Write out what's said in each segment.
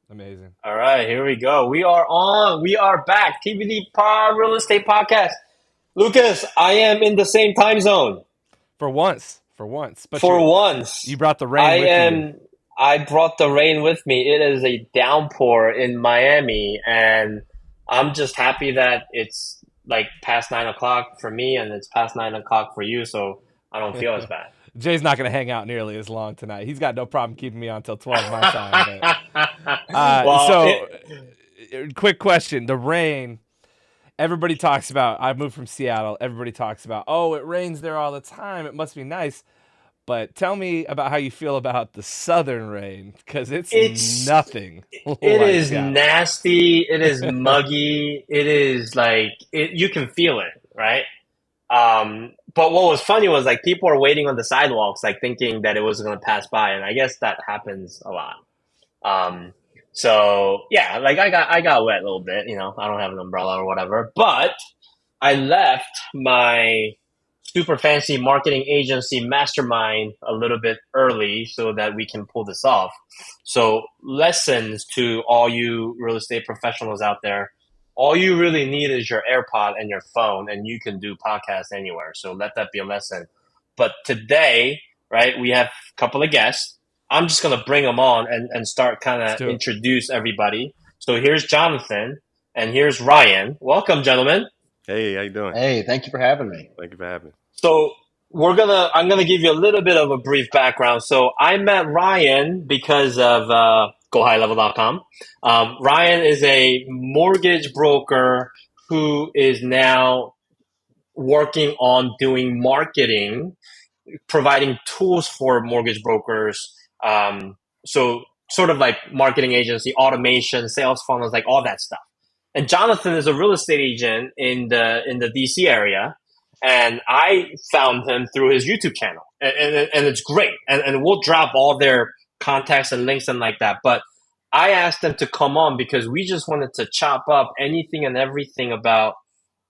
Amazing. All right, here we go. We are on. We are back. TBD Pod Real Estate Podcast. Lucas, I am in the same time zone For once. For once. But for you once. brought the rain I with you. am. I brought the rain with me. It is a downpour in Miami, and I'm just happy that it's like past 9 o'clock for me, and it's past 9 o'clock for you, so I don't feel as bad. Jay's not going to hang out nearly as long tonight. He's got no problem keeping me on until 12 my time. But Well, so, quick question: the rain. Everybody talks about. I moved from Seattle. Everybody talks about. Oh, it rains there all the time. It must be nice. But tell me about how you feel about the southern rain, because it's it's nothing it like is Seattle. nasty. It is muggy. It is like you can feel it, right? But what was funny was like people are waiting on the sidewalks, like thinking that it was going to pass by, and I guess that happens a lot. Um, so yeah, like I got wet a little bit. I don't have an umbrella or whatever, but I left my super fancy marketing agency mastermind a little bit early so that we can pull this off. So, lessons to all you real estate professionals out there. All you really need is your AirPod and your phone, and you can do podcasts anywhere. So, let that be a lesson. But today, right, we have a couple of guests. I'm just going to bring them on and start kind Let's of do it. introduce everybody. So, here's Jonathan and here's Ryan. Welcome, gentlemen. Hey, how you doing? Hey, thank you for having me. Thank you for having me. So I'm gonna give you a little bit of a brief background. So I met Ryan because of GoHighLevel.com. Ryan is a mortgage broker who is now working on doing marketing, providing tools for mortgage brokers. So sort of like marketing agency, automation, sales funnels, like all that stuff. And Jonathan is a real estate agent in the DC area, and I found him through his YouTube channel, and it's great. And we'll drop all their contacts and links and like that. But I asked them to come on because we just wanted to chop up anything and everything about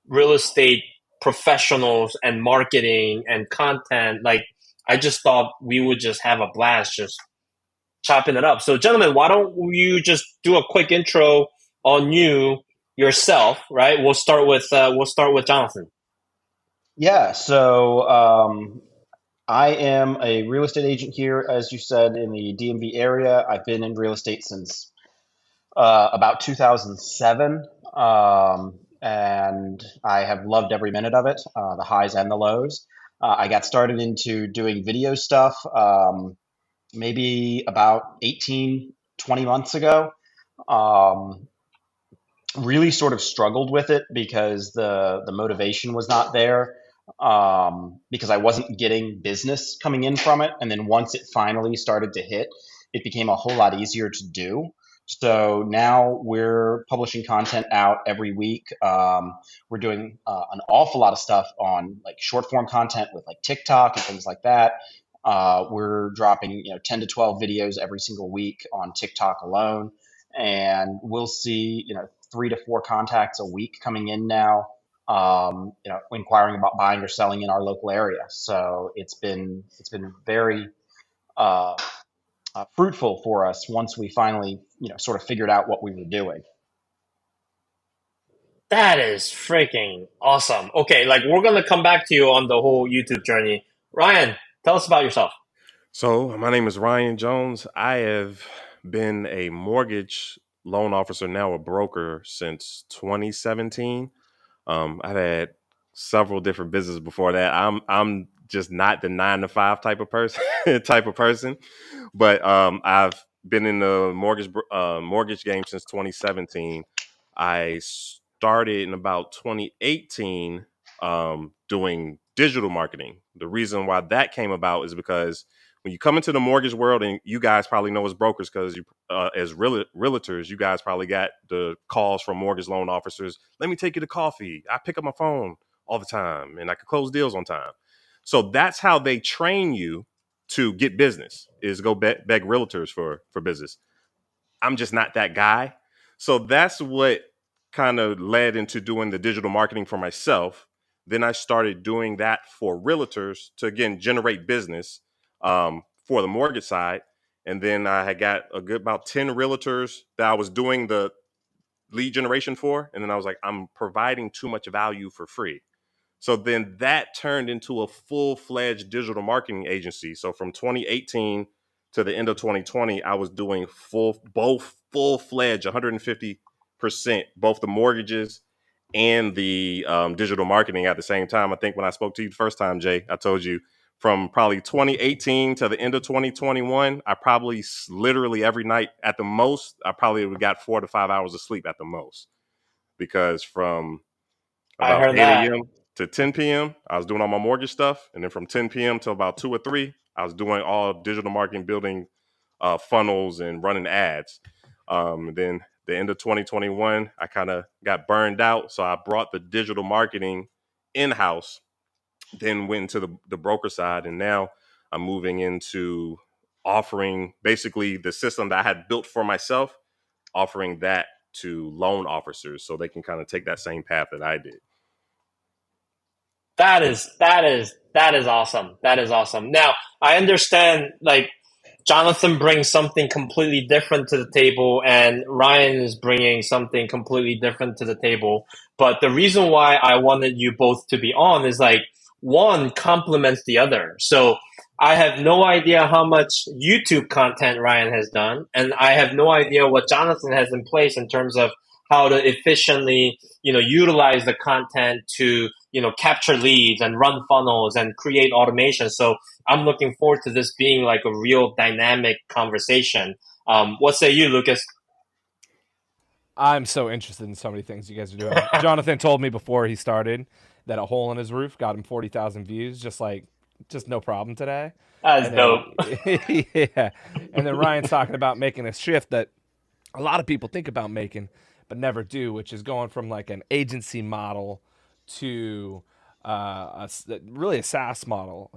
real estate professionals and marketing and content. Like I just thought we would just have a blast just chopping it up. So, gentlemen, why don't you just do a quick intro on yourself, right? We'll start with Jonathan. Yeah, so I am a real estate agent here, as you said, in the DMV area. I've been in real estate since about 2007, and I have loved every minute of it, the highs and the lows. I got started into doing video stuff maybe about 18, 20 months ago. Um, really sort of struggled with it because the motivation was not there, because I wasn't getting business coming in from it. And then once it finally started to hit, it became a whole lot easier to do. So now we're publishing content out every week. We're doing an awful lot of stuff on like short form content with like TikTok and things like that. We're dropping 10 to 12 videos every single week on TikTok alone, and we'll see 3 to 4 contacts a week coming in now, inquiring about buying or selling in our local area. So it's been very uh, fruitful for us once we finally sort of figured out what we were doing. That is freaking awesome. Okay, like we're gonna come back to you on the whole YouTube journey. Ryan, tell us about yourself. So, my name is Ryan Jones. I have been a mortgage loan officer, now a broker, since 2017. I've had several different businesses before that. I'm just not the 9 to 5 type of person but I've been in the mortgage game since 2017. I started in about 2018 doing digital marketing. The reason why that came about is because when you come into the mortgage world, and you guys probably know as brokers, because you as realtors, you guys probably got the calls from mortgage loan officers. Let me take you to coffee. I pick up my phone all the time, and I can close deals on time. So that's how they train you to get business, is go beg realtors for business. I'm just not that guy. So that's what kind of led into doing the digital marketing for myself. Then I started doing that for realtors to, again, generate business for the mortgage side. And then I had got a good about 10 realtors that I was doing the lead generation for. And then I was like, I'm providing too much value for free. So then that turned into a full-fledged digital marketing agency. So from 2018 to the end of 2020, I was doing both full-fledged 150%, both the mortgages and the digital marketing at the same time. I think when I spoke to you the first time, Jay, I told you from probably 2018 to the end of 2021, I probably literally every night at the most, I probably got 4 to 5 hours of sleep at the most, because from I about heard 8 that. a.m. to 10 p.m., I was doing all my mortgage stuff. And then from 10 p.m. till about 2 or 3, I was doing all digital marketing, building funnels and running ads. Then the end of 2021, I kind of got burned out. So I brought the digital marketing in-house, then went into the broker side. And now I'm moving into offering basically the system that I had built for myself, offering that to loan officers so they can kind of take that same path that I did. That is awesome. That is awesome. Now, I understand like Jonathan brings something completely different to the table and Ryan is bringing something completely different to the table. But the reason why I wanted you both to be on is like one complements the other. So I have no idea how much YouTube content Ryan has done, and I have no idea what Jonathan has in place in terms of how to efficiently, utilize the content to, capture leads and run funnels and create automation. So I'm looking forward to this being like a real dynamic conversation. What say you, Lucas? I'm so interested in so many things you guys are doing. Jonathan told me before he started that a hole in his roof got him 40,000 views, just no problem today. That's And dope. then, yeah. And then Ryan's talking about making a shift that a lot of people think about making, but never do, which is going from like an agency model to really a SaaS model,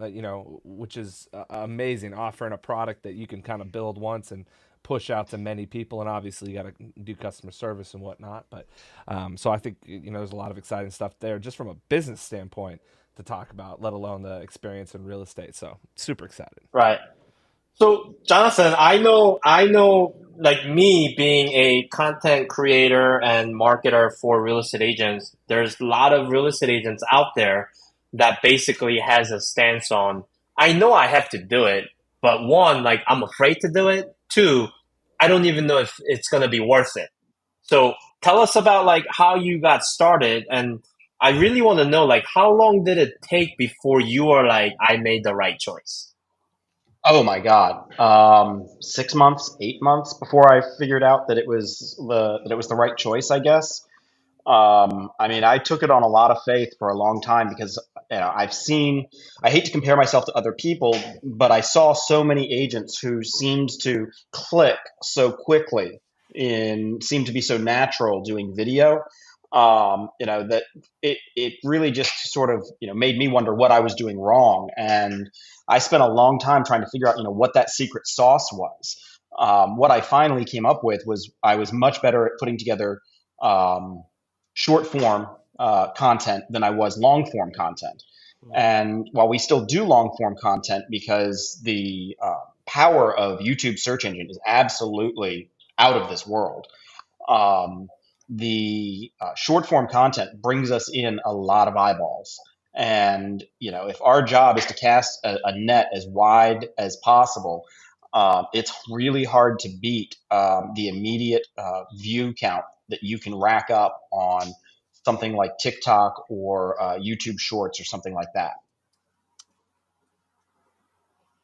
which is amazing, offering a product that you can kind of build once and push out to many people. And obviously you got to do customer service and whatnot. But so I think, there's a lot of exciting stuff there just from a business standpoint to talk about, let alone the experience in real estate. So super excited. Right. So, Jonathan, I know, like me being a content creator and marketer for real estate agents, there's a lot of real estate agents out there that basically has a stance on, I know I have to do it, but one, like I'm afraid to do it. Two, I don't even know if it's going to be worth it. So tell us about like how you got started. And I really want to know, like, how long did it take before you were like, I made the right choice? Oh my God. 6 months, 8 months before I figured out that it was the right choice, I guess. I mean, I took it on a lot of faith for a long time because I hate to compare myself to other people, but I saw so many agents who seemed to click so quickly and seemed to be so natural doing video, that it really just sort of, made me wonder what I was doing wrong. And I spent a long time trying to figure out, what that secret sauce was. What I finally came up with was I was much better at putting together um, short form content than I was long form content. And while we still do long form content because the power of YouTube search engine is absolutely out of this world, um, the short form content brings us in a lot of eyeballs. And if our job is to cast a net as wide as possible, it's really hard to beat the immediate view count that you can rack up on something like TikTok or YouTube Shorts or something like that.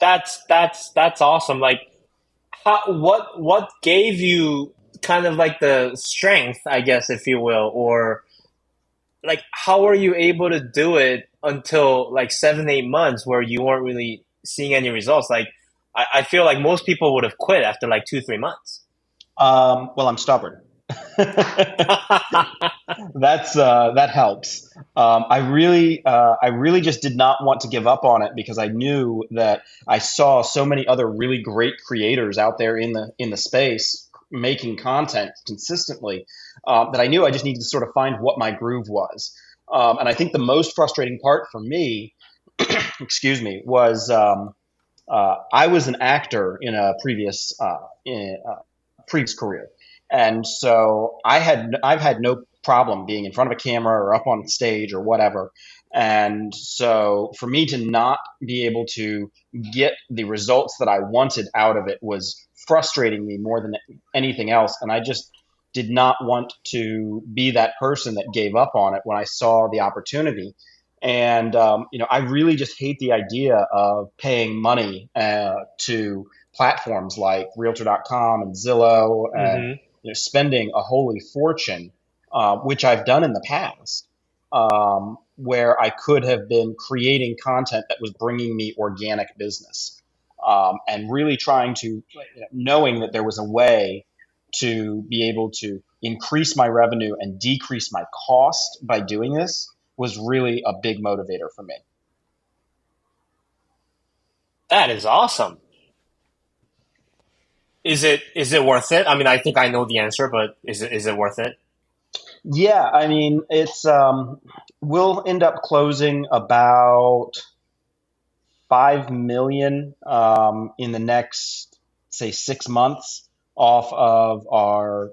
That's awesome. Like, what gave you kind of like the strength, I guess, if you will, or like how were you able to do it until like 7 8 months where you weren't really seeing any results? Like, I feel like most people would have quit after like 2 3 months. Well, I'm stubborn. That helps. I really just did not want to give up on it because I knew that I saw so many other really great creators out there in the space making content consistently, that I knew I just needed to sort of find what my groove was. And I think the most frustrating part for me, excuse me, was I was an actor in a previous career, and so I've had no problem being in front of a camera or up on stage or whatever. And so for me to not be able to get the results that I wanted out of it was frustrating me more than anything else. And I just did not want to be that person that gave up on it when I saw the opportunity. And I really just hate the idea of paying money to platforms like Realtor.com and Zillow, and Hmm. spending a holy fortune, which I've done in the past, where I could have been creating content that was bringing me organic business, and really trying to, knowing that there was a way to be able to increase my revenue and decrease my cost by doing this was really a big motivator for me. That is awesome. Is it worth it? I mean, I think I know the answer, but is it worth it? Yeah, I mean, it's we'll end up closing about 5 million in the next, say, 6 months off of our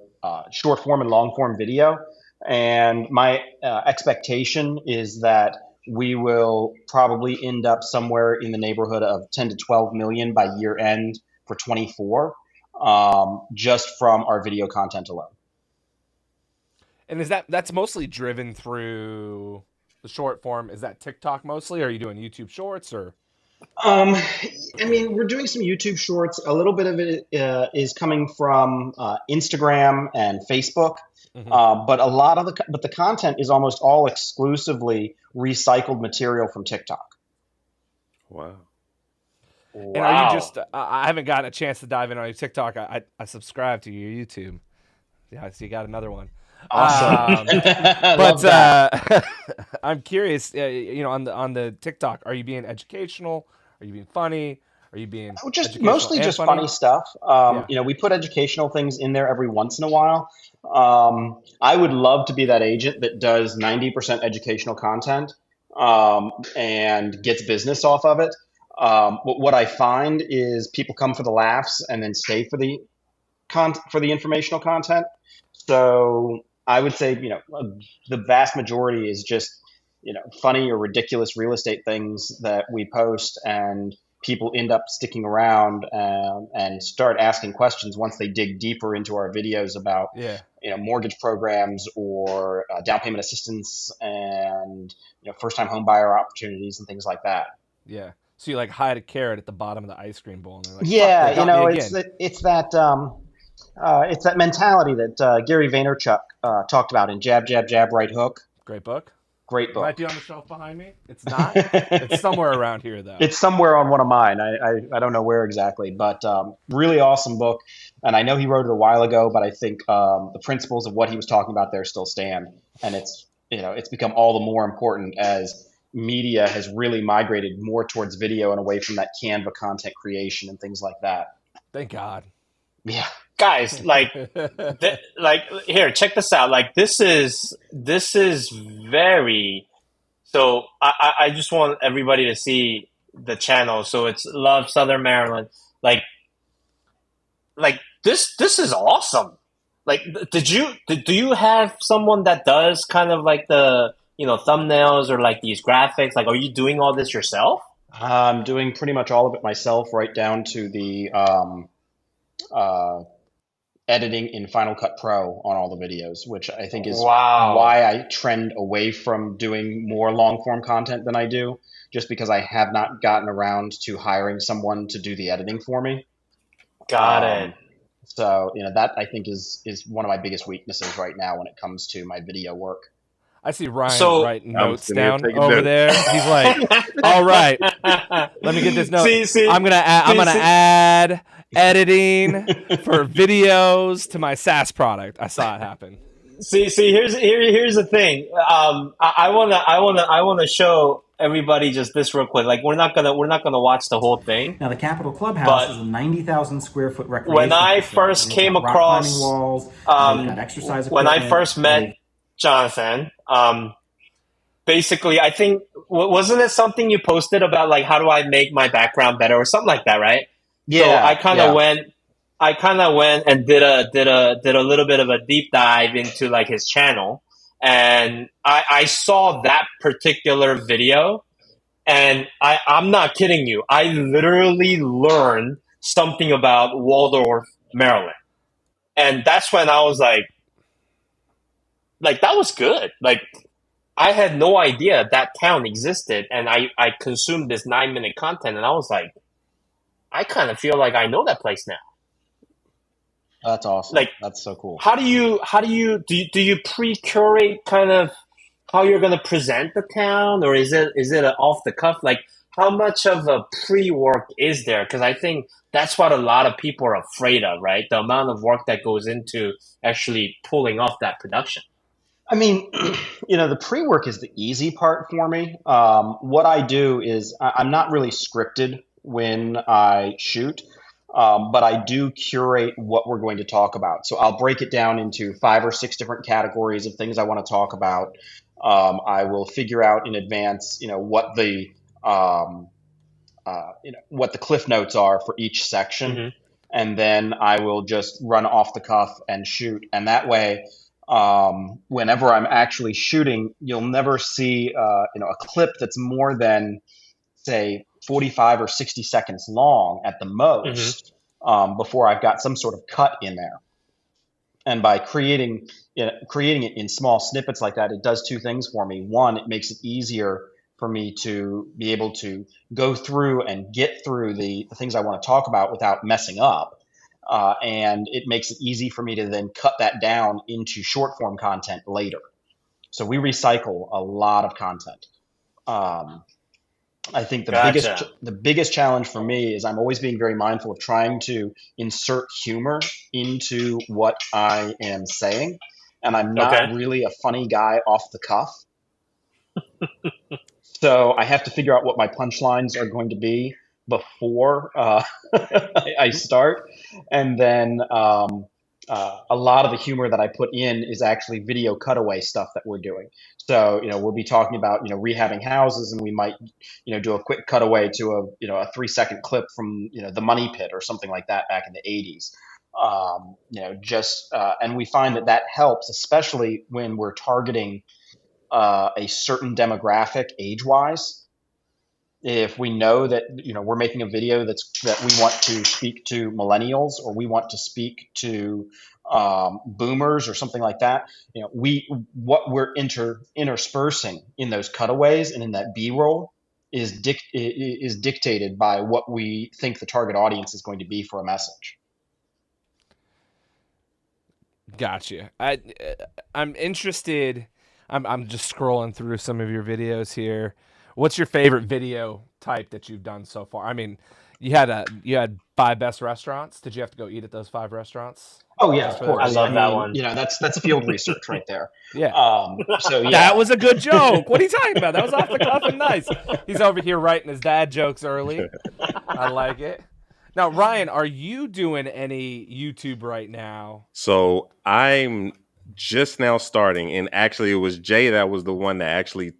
short form and long form video. And my expectation is that we will probably end up somewhere in the neighborhood of 10 to 12 million by year end for 24, just from our video content alone. And that's mostly driven through the short form? Is that TikTok mostly? Or are you doing YouTube Shorts or? Um, I mean, we're doing some YouTube shorts. A little bit of it is coming from Instagram and Facebook, Mhm. but a lot of the content is almost all exclusively recycled material from TikTok. Wow. And are you Wow. just? I haven't gotten a chance to dive in on your TikTok. I subscribe to your YouTube. Yeah, so you got another one. Awesome. I But love that. I'm curious. On the TikTok, are you being educational? Are you being funny? Are you being Just educational mostly and just funny? funny stuff. Yeah. We put educational things in there every once in a while. I would love to be that agent that does 90% educational content, and gets business off of it. What I find is people come for the laughs and then stay for the informational content. So I would say, the vast majority is just, funny or ridiculous real estate things that we post, and people end up sticking around, and start asking questions once they dig deeper into our videos about, Yeah. mortgage programs or down payment assistance, and, first time home buyer opportunities and things like that. Yeah. So you like hide a carrot at the bottom of the ice cream bowl, and they're like, "Fuck, Yeah, they got me it's again." it's that mentality that Gary Vaynerchuk talked about in Jab, Jab, Jab, Right Hook. Great book. Great It might book. be on the shelf behind me. It's not. It's somewhere around here though. It's somewhere on one of mine. I don't know where exactly, but really awesome book. And I know he wrote it a while ago, but I think the principles of what he was talking about there still stand. And it's become all the more important as media has really migrated more towards video and away from that Canva content creation and things like that. Thank God. Yeah. Guys, like here, check this out. Like this is very. So I just want everybody to see the channel. So it's Love Southern Maryland. Like this is awesome. Like, do you have someone that does kind of like the thumbnails or like these graphics? Like, are you doing all this yourself? I'm doing pretty much all of it myself, right down to the uh, editing in Final Cut Pro on all the videos, which I think is Wow. why I trend away from doing more long form content than I do, just because I have not gotten around to hiring someone to do the editing for me. Got it. Um, so that I think is one of my biggest weaknesses right now when it comes to my video work. I see Ryan So writing I'm notes sitting here down taking over notes. there. He's like, "All right, let me get this note. see, I'm gonna see. add editing for videos to my SaaS product." I saw it happen. See. Here's the thing. I wanna show everybody just this real quick. Like we're not gonna watch the whole thing. Now, the Capitol Clubhouse But is a 90,000 square foot when recreational I facility. first They've came got rock climbing across, walls, they've got exercise when I equipment. first met Jonathan, basically, I think wasn't it something you posted about like how do I make my background better or something like that, right? So Yeah, I kind of went and did a little bit of a deep dive into like his channel, and I saw that particular video, and I'm not kidding you. I literally learned something about Waldorf, Maryland, and that's when I was like that was good. Like I had no idea that town existed, and I consumed this 9 minute content, and I was like, I kind of feel like I know that place now. that's awesome. Like, That's so cool. do you pre-curate kind of how you're going to present the town, or is it an off the cuff? Like, how much of a pre-work is there? Because I think that's what a lot of people are afraid of, right? The amount of work that goes into actually pulling off that production. I mean, the pre-work is the easy part for me. What I do is I'm not really scripted when I shoot, but I do curate what we're going to talk about. So I'll break it down into 5 or 6 different categories of things I want to talk about. I will figure out in advance, um, what the cliff notes are for each section, Hmm. and then I will just run off the cuff and shoot. And that way, whenever I'm actually shooting, you'll never see a clip that's more than say 45 or 60 seconds long at the Hmm. most, before I've got some sort of cut in there. And by creating it in small snippets like that, it does 2 things for me. One, it makes it easier for me to be able to go through and get through the things I want to talk about without messing up. And it makes it easy for me to then cut that down into short form content later. So we recycle a lot of content. Um, I think Gotcha. the biggest challenge for me is I'm always being very mindful of trying to insert humor into what I am saying, and I'm not Okay. really a funny guy off the cuff. So I have to figure out what my punchlines are going to be before I start, and then a lot of the humor that I put in is actually video cutaway stuff that we're doing. So we'll be talking about rehabbing houses, and we might do a quick cutaway to a 3 second clip from the Money Pit or something like that back in the 80s. Just and we find that helps, especially when we're targeting a certain demographic age-wise. If we know that we're making a video that we want to speak to millennials, or we want to speak to boomers or something like that, we what we're interspersing in those cutaways and in that B-roll is dictated by what we think the target audience is going to be for a message. Gotcha. I'm interested. I'm just scrolling through some of your videos here. What's your favorite video type that you've done so far? I mean, you had 5 best restaurants. Did you have to go eat at those 5 restaurants Oh yeah, just of for that I course. video? I love that mean, one. that's a field research right there. Yeah. So That yeah. was a good joke. What are you talking about? That was off the cuff and nice. He's over here writing his dad jokes early. I like it. Now, Ryan, are you doing any YouTube right now? So I'm just now starting, and actually, it was Jay that was the one that actually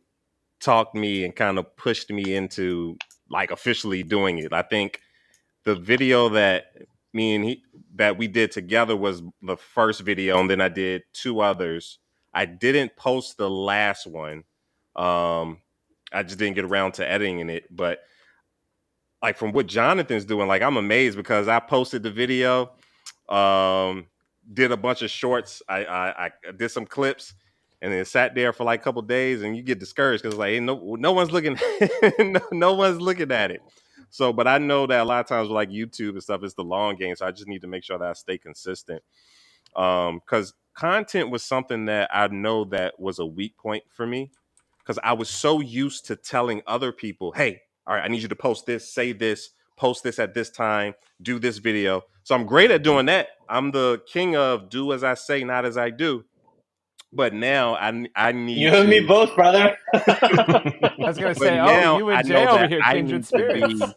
talked me and kind of pushed me into like officially doing it. I think the video that me and he that we did together was the first video, and then I did 2 others. I didn't post the last one. I just didn't get around to editing it, but like from what Jonathan's doing, like I'm amazed because I posted the video, um, did a bunch of shorts, I did some clips, and then sat there for like a couple days, and you get discouraged because like no one's looking, no one's looking at it. So, but I know that a lot of times with like YouTube and stuff, it's the long game. So I just need to make sure that I stay consistent. Because content was something that I know that was a weak point for me because I was so used to telling other people, hey, all right, I need you to post this, say this, post this at this time, do this video. So I'm great at doing that. I'm the king of do as I say, not as I do. But now I You need and me to, both, brother. I was gonna but say, oh, now you I and Jay know over that here, I kindred need to spirits. be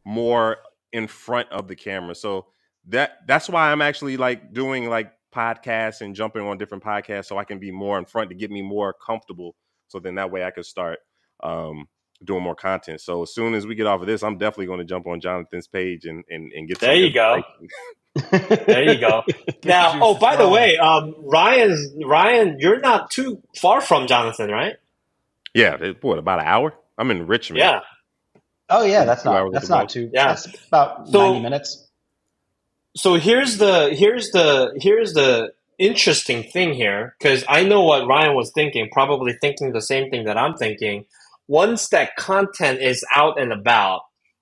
more in front of the camera. So that's why I'm actually like doing like podcasts and jumping on different podcasts so I can be more in front to get me more comfortable So then that way I could start doing more content. So as soon as we get off of this, I'm definitely going to jump on Jonathan's page and get There some you go. inspiration. There you go. Get the Now, oh, juices by the flowing. way, Ryan, you're not too far from Jonathan, right? Yeah, what, about an hour? I'm in Richmond. Yeah, Oh yeah, 2 hours up the road. too. yeah. That's about 90 So, minutes. so here's the interesting thing here, because I know what Ryan was thinking, probably thinking the same thing that I'm thinking. Once that content is out and about,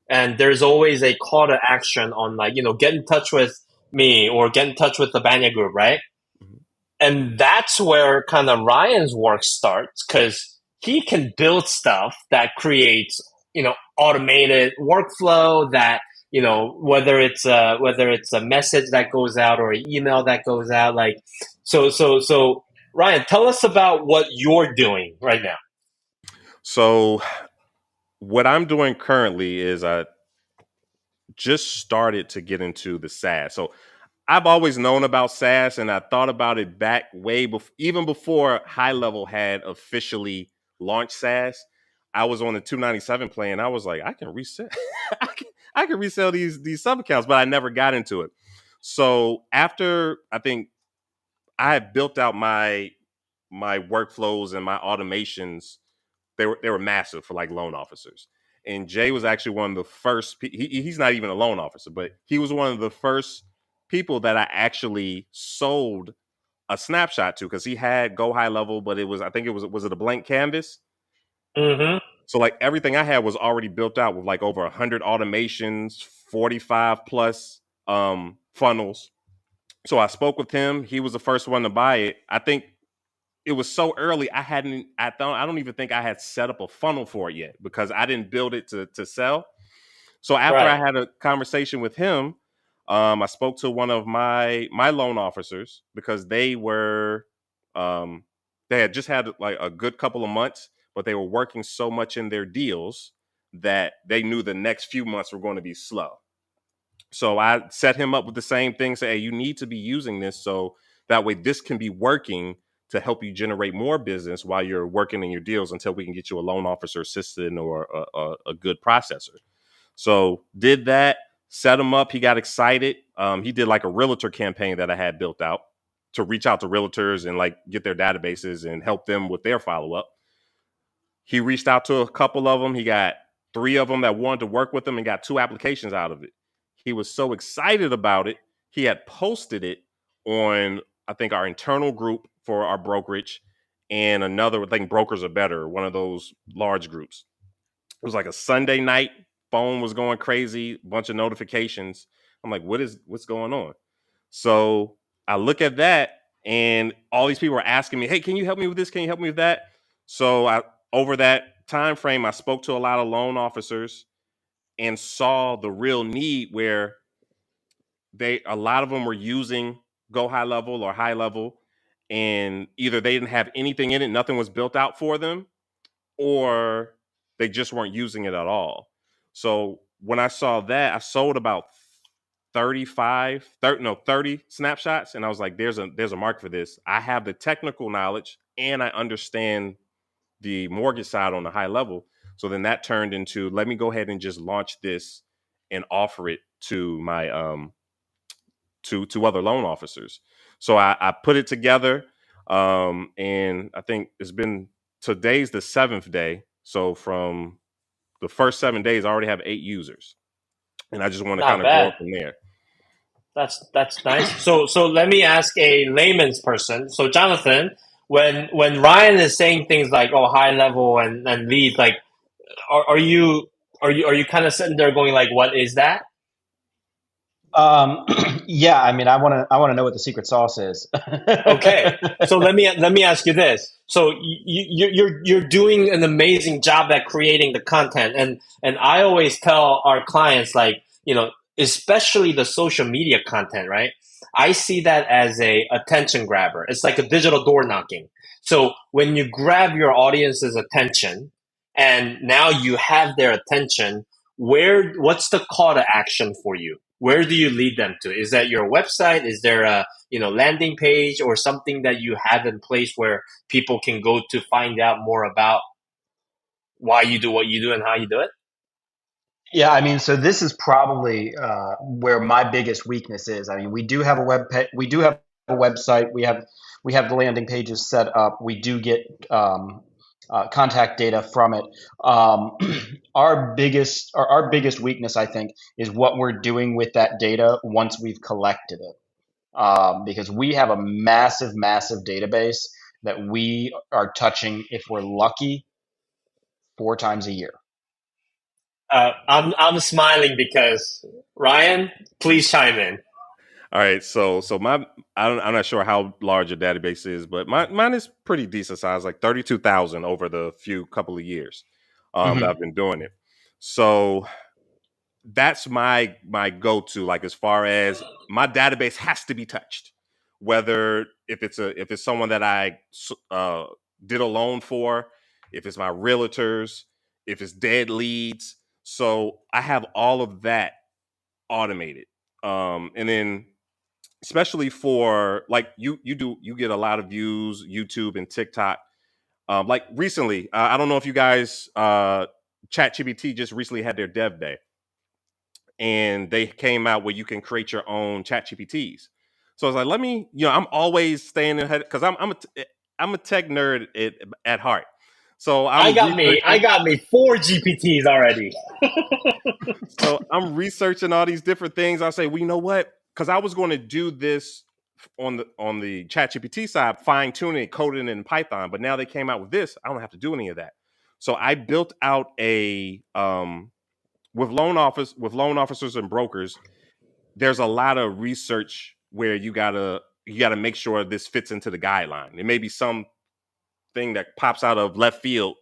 and there's always a call to action on, like, get in touch with me or get in touch with the Banya group, right? Mhm. And that's where kind of Ryan's work starts, because he can build stuff that creates, automated workflow that, whether it's a message that goes out or an email that goes out. Like, so Ryan, tell us about what you're doing right now. So what I'm doing currently is I just started to get into the SaaS. So I've always known about SaaS, and I thought about it back way before, even before High Level had officially launched SaaS. I was on the 297 plan. I was like, I can resell, I can resell these sub accounts, but I never got into it. So after I think I had built out my workflows and my automations, they were massive for like loan officers. And Jay was actually one of the first. He's not even a loan officer, but he was one of the first people that I actually sold a snapshot to, because he had Go High Level, but I think it was it a blank canvas? Mm-hmm. So like everything I had was already built out with like over 100 automations, 45 plus funnels. So I spoke with him. He was the first one to buy it. I think it was so early. I don't even think I had set up a funnel for it yet, because I didn't build it to sell. So after I Right. had a conversation with him, I spoke to one of my loan officers, because they had just had like a good couple of months, but they were working so much in their deals that they knew the next few months were going to be slow. So I set him up with the same thing. Say, hey, you need to be using this, so that way this can be working to help you generate more business while you're working in your deals, until we can get you a loan officer assistant or a good processor. So did that, set him up. He got excited. He did like a realtor campaign that I had built out to reach out to realtors and like get their databases and help them with their follow up. He reached out to a couple of them. He got 3 of them that wanted to work with him and got 2 applications out of it. He was so excited about it. He had posted it on, I think, our internal group for our brokerage, and another, I think, Brokers Are Better, one of those large groups. It was like a Sunday night. Phone was going crazy, bunch of notifications. I'm like, what's going on? So I look at that, and all these people are asking me, hey, can you help me with this? Can you help me with that? So over that time frame, I spoke to a lot of loan officers and saw the real need, where a lot of them were using Go High Level or High Level, and either they didn't have anything in it, nothing was built out for them, or they just weren't using it at all. So when I saw that, I sold about 30 snapshots, and I was like, there's a market for this. I have the technical knowledge, and I understand the mortgage side on the High Level. So then that turned into, let me go ahead and just launch this and offer it to my to other loan officers. So I put it together, and I think today's the 7th day. So from the first 7 days, I already have 8 users, and I just want to Not kind of grow bad. it from there. That's nice. So let me ask a layman's person. So Jonathan, when Ryan is saying things like, oh, high level and lead, like, are you kind of sitting there going like, what is that? Yeah, I mean, I want to know what the secret sauce is. Okay, so let me ask you this. So you're doing an amazing job at creating the content, and I always tell our clients, like, especially the social media content, right? I see that as a attention grabber. It's like a digital door knocking. So when you grab your audience's attention, and now you have their attention, what's the call to action for you? where do you lead them to? Is that your website? Is there a landing page or something that you have in place where people can go to find out more about why you do what you do and how you do it? Yeah, I mean, so this is probably where my biggest weakness is. I mean, we do have we do have a website. We have the landing pages set up. We do get contact data from it. Um, our biggest weakness, I think, is what we're doing with that data once we've collected it. Because we have a massive, massive database that we are touching, if we're lucky, 4 times a year. I'm smiling because Ryan, please chime in. All right, so I'm not sure how large your database is, but mine is pretty decent size, like 32,000 over the couple of years that Mhm. I've been doing it. So that's my go-to, like as far as my database has to be touched, whether if it's someone that I did a loan for, if it's my realtors, if it's dead leads. So I have all of that automated, and then especially for like you get a lot of views YouTube and TikTok. Like recently, I don't know if you guys ChatGPT just recently had their dev day, and they came out where you can create your own ChatGPTs. So I was like, let me, I'm always staying ahead because I'm a tech nerd at heart. So I I'm got me. I researching. got me 4 GPTs already. So I'm researching all these different things. I say, well, you know what? Because I was going to do this on the ChatGPT side, fine tuning it, coding it in Python. But now they came out with this. I don't have to do any of that. So I built out a with loan officers and brokers. There's a lot of research where you gotta make sure this fits into the guideline. It may be something that pops out of left field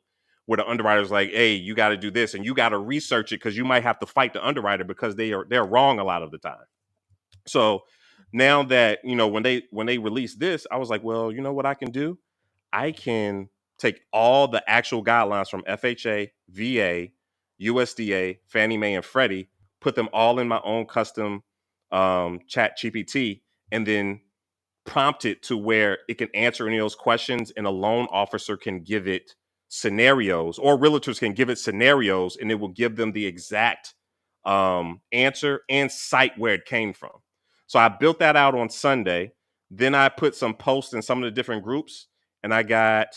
where the underwriter's like, hey, you got to do this, and you got to research it because you might have to fight the underwriter because they're wrong a lot of the time. So now that when they release this, I was like, well, you know what I can do? I can take all the actual guidelines from FHA, VA, USDA, Fannie Mae, and Freddie, put them all in my own custom chat GPT, and then prompt it to where it can answer any of those questions, and a loan officer can give it scenarios, or realtors can give it scenarios, and it will give them the exact answer and cite where it came from. So I built that out on Sunday. Then I put some posts in some of the different groups, and I got,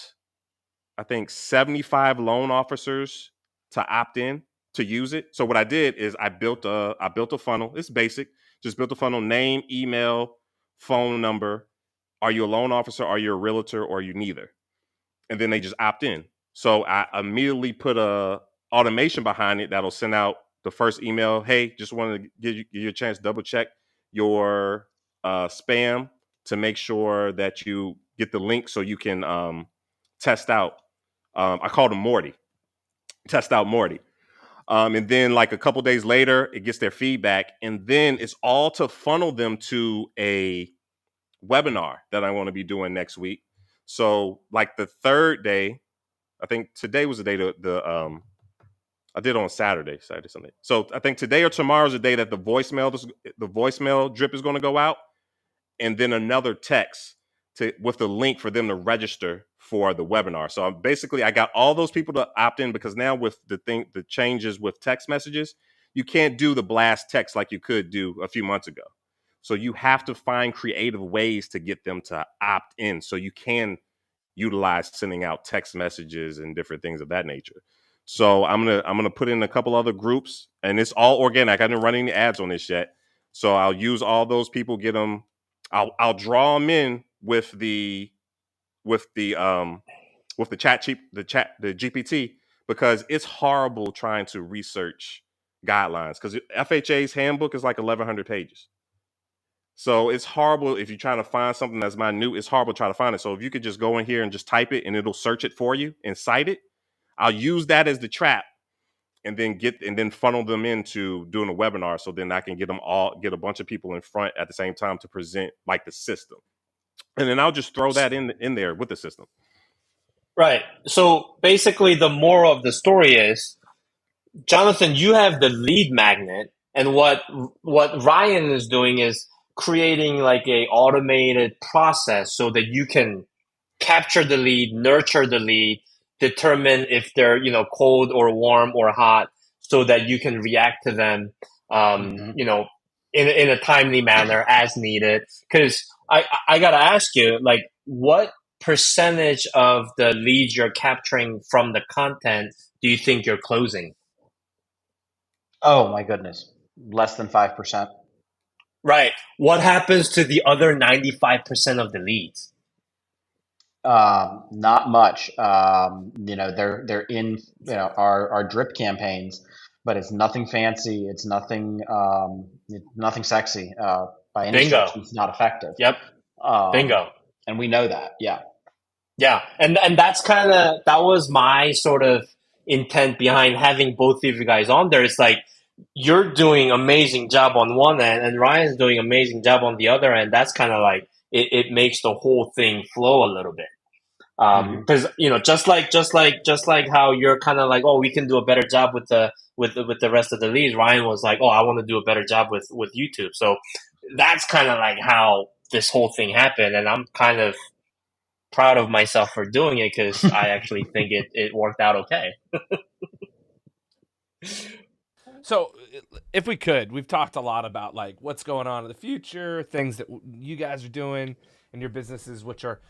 I think, 75 loan officers to opt in to use it. So what I did is I built a funnel. It's basic. Just built a funnel: name, email, phone number. Are you a loan officer? Are you a realtor? Or are you neither? And then they just opt in. So I immediately put a automation behind it that'll send out the first email. Hey, just wanted to give you a chance to double check your spam to make sure that you get the link so you can test out. I called him Morty. Test out Morty. And then like a couple days later, it gets their feedback, and then it's all to funnel them to a webinar that I want to be doing next week. So like the third day, I think today was the day I did on Saturday, Sunday. So I think today or tomorrow is the day that the voicemail drip is going to go out, and then another text with the link for them to register for the webinar. So basically I got all those people to opt in, because now with the changes with text messages, you can't do the blast text like you could do a few months ago. So you have to find creative ways to get them to opt in so you can utilize sending out text messages and different things of that nature. So I'm gonna put in a couple other groups, and it's all organic. I didn't run any ads on this yet, so I'll use all those people, get them. I'll draw them in with the GPT, because it's horrible trying to research guidelines, because FHA's handbook is like 1,100 pages. So it's horrible if you're trying to find something that's minute. It's horrible to try to find it. So if you could just go in here and just type it, and it'll search it for you and cite it, I'll use that as the trap, and then funnel them into doing a webinar. So then I can get a bunch of people in front at the same time to present like the system, and then I'll just throw that in there with the system. Right. So basically, the moral of the story is, Jonathan, you have the lead magnet, And what Ryan is doing is creating like a automated process so that you can capture the lead, nurture the lead, determine if they're, cold or warm or hot, so that you can react to them, Hmm. in a timely manner as needed. Because I gotta ask you, like, what percentage of the leads you're capturing from the content do you think you're closing? Oh my goodness, less than 5%. Right. What happens to the other 95% of the leads? Not much. They're in our drip campaigns, but it's nothing fancy. It's nothing sexy. By any stretch, Bingo. it's not effective. Yep. Um, Bingo. and we know that. Yeah. Yeah, and that was my sort of intent behind having both of you guys on there. It's like you're doing amazing job on one end, and Ryan's doing amazing job on the other end. That's kind of like it makes the whole thing flow a little bit. Hmm. Because just like how you're kind of like, oh, we can do a better job with the rest of the leads. Ryan was like, oh, I want to do a better job with YouTube. So that's kind of like how this whole thing happened, and I'm kind of proud of myself for doing it because I actually think it worked out okay. So, if we could, we've talked a lot about like what's going on in the future, things that you guys are doing in your businesses, which are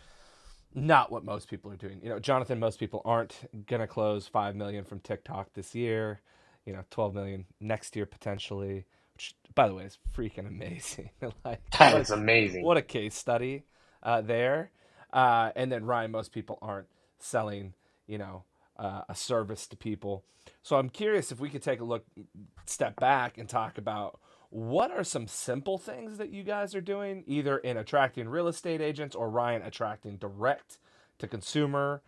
not what most people are doing. Jonathan, most people aren't gonna close 5 million from TikTok this year. 12 million next year potentially. Which, by the way, is freaking amazing. Like, That is amazing. what a case study there. And then Ryan, most people aren't selling, a service to people. So I'm curious if we could take a step back and talk about what are some simple things that you guys are doing, either in attracting real estate agents or Ryan attracting direct to consumer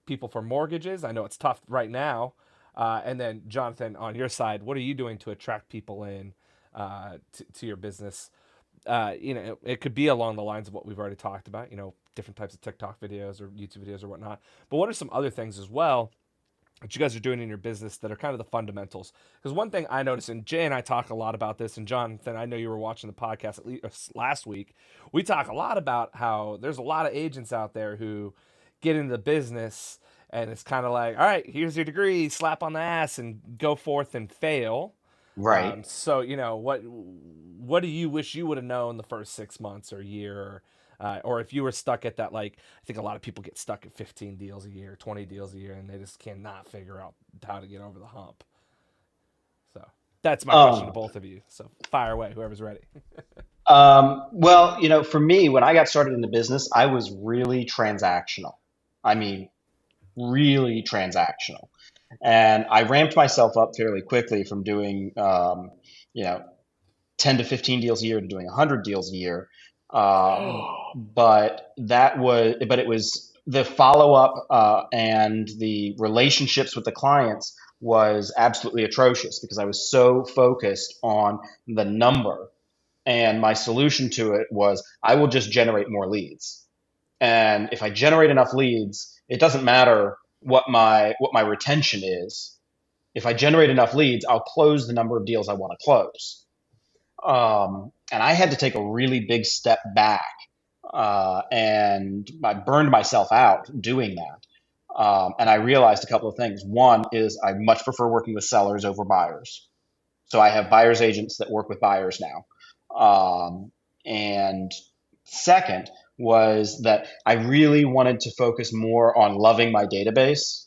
people for mortgages. I know it's tough right now. And then Jonathan, on your side, what are you doing to attract people in to your business? It could be along the lines of what we've already talked about, different types of TikTok videos or YouTube videos or whatnot. But what are some other things as well that you guys are doing in your business that are kind of the fundamentals? Because one thing I noticed, and Jay and I talk a lot about this, and Jonathan, I know you were watching the podcast at least last week. We talk a lot about how there's a lot of agents out there who get into the business and it's kind of like, all right, here's your degree, slap on the ass, and go forth and fail. Right. So what do you wish you would have known the first 6 months or year, or if you were stuck at that, like I think a lot of people get stuck at 15 deals a year, 20 deals a year, and they just cannot figure out how to get over the hump. So that's my question to Um, both of you. So fire away, whoever's ready. well, for me, when I got started in the business, I was really transactional. I mean, really transactional. And I ramped myself up fairly quickly from doing, you know, 10 to 15 deals a year to doing 100 deals a year. But it was the follow up and the relationships with the clients was absolutely atrocious because I was so focused on the number. And my solution to it was I will just generate more leads. And if I generate enough leads, it doesn't matter what my retention is. If I generate enough leads, I'll close the number of deals I want to close. And I had to take a really big step back, and I burned myself out doing that. And I realized a couple of things. One is I much prefer working with sellers over buyers. So I have buyers agents that work with buyers now. And second was that I really wanted to focus more on loving my database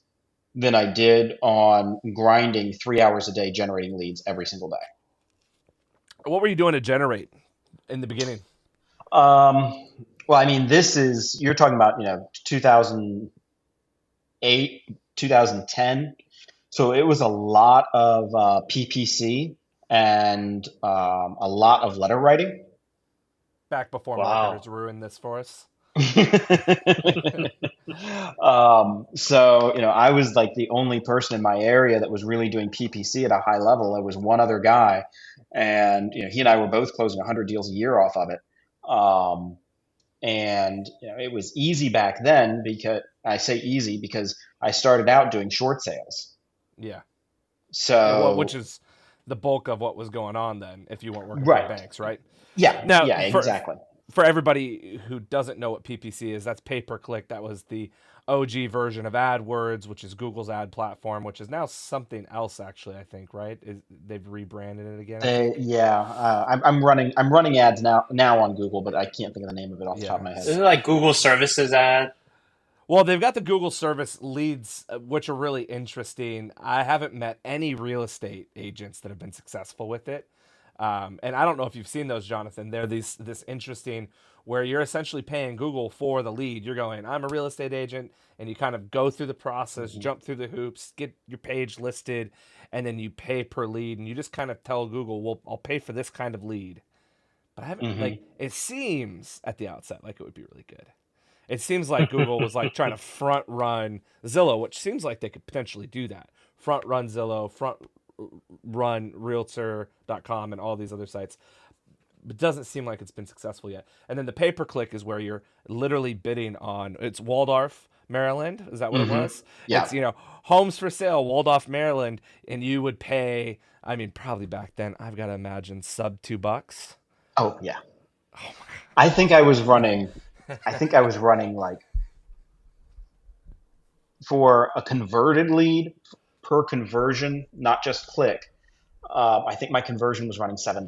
than I did on grinding 3 hours a day generating leads every single day. What were you doing to generate in the beginning? Um, well, I mean, you're talking about, 2008, 2010. So it was a lot of PPC and a lot of letter writing. Back before Wow. marketers ruined this for us. So, I was like the only person in my area that was really doing PPC at a high level. There was one other guy, and he and I were both closing 100 deals a year off of it. Um, and it was easy back then because I say easy because I started out doing short sales. Yeah. Well, which So is the bulk of what was going on then if you weren't working for the Right. banks, right? Yeah. Now, Yeah. Exactly. for everybody who doesn't know what PPC is, that's pay per click. That was the OG version of AdWords, which is Google's ad platform, which is now something else. Actually, I think right. They've rebranded it again. I think. Yeah. I'm running ads now on Google, but I can't think of the name of it off the top of Yeah. my head. Isn't it like Google Services ad? Well, they've got the Google service leads, which are really interesting. I haven't met any real estate agents that have been successful with it. And I don't know if you've seen those, Jonathan. They're this interesting where you're essentially paying Google for the lead. You're going, I'm a real estate agent, and you kind of go through the process, Hmm. jump through the hoops, get your page listed, and then you pay per lead, and you just kind of tell Google, well, I'll pay for this kind of lead. But I haven't like Hmm. it seems at the outset like it would be really good. It seems like Google was like trying to front run Zillow, which seems like they could potentially do that. Front run Zillow, front run realtor.com and all these other sites. It doesn't seem like it's been successful yet. And then the pay per click is where you're literally bidding on it's Waldorf, Maryland. Is that what it Hmm. was? Yeah. It's, homes for sale, Waldorf, Maryland, and you would pay, I mean, probably back then, I've got to imagine sub $2. Oh, yeah. I think I was running. I think I was running like for a converted lead per conversion, not just click. I think my conversion was running $7.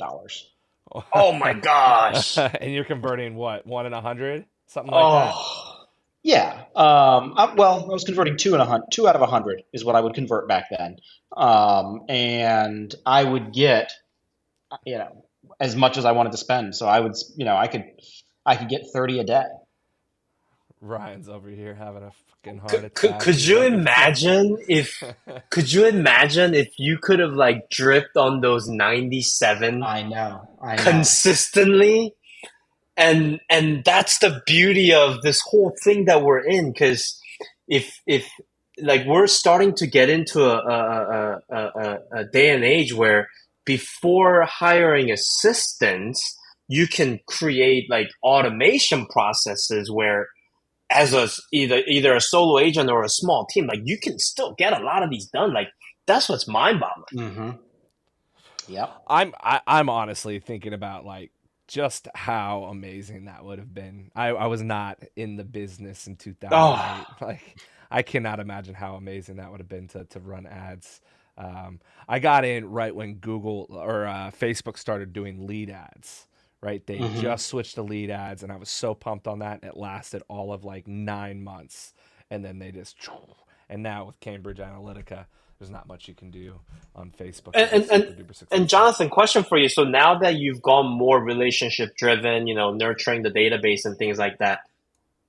Oh my gosh. And you're converting what, 1 in 100, something like that. Oh. Yeah. Well, I was converting two out of 100 is what I would convert back then, and I would get as much as I wanted to spend. So I would, I could get 30 a day. Ryan's over here having a fucking heart Could, attack. could He's you like, imagine if you could have like dripped on those 97 I know. consistently? And that's the beauty of this whole thing that we're in, because if like we're starting to get into a day and age where before hiring assistants, you can create like automation processes where as either a solo agent or a small team, like you can still get a lot of these done. Like that's what's mind boggling. Hmm. Yep. I'm honestly thinking about like just how amazing that would have been. I was not in the business in Oh, 2008. Like I cannot imagine how amazing that would have been to run ads. I got in right when Google or Facebook started doing lead ads. Right, they Hmm. just switched to lead ads, and I was so pumped on that. It lasted all of like 9 months, and then they just. And now with Cambridge Analytica, there's not much you can do on Facebook to and be and and, super duper and successful. Jonathan, question for you. So now that you've gone more relationship driven, nurturing the database and things like that,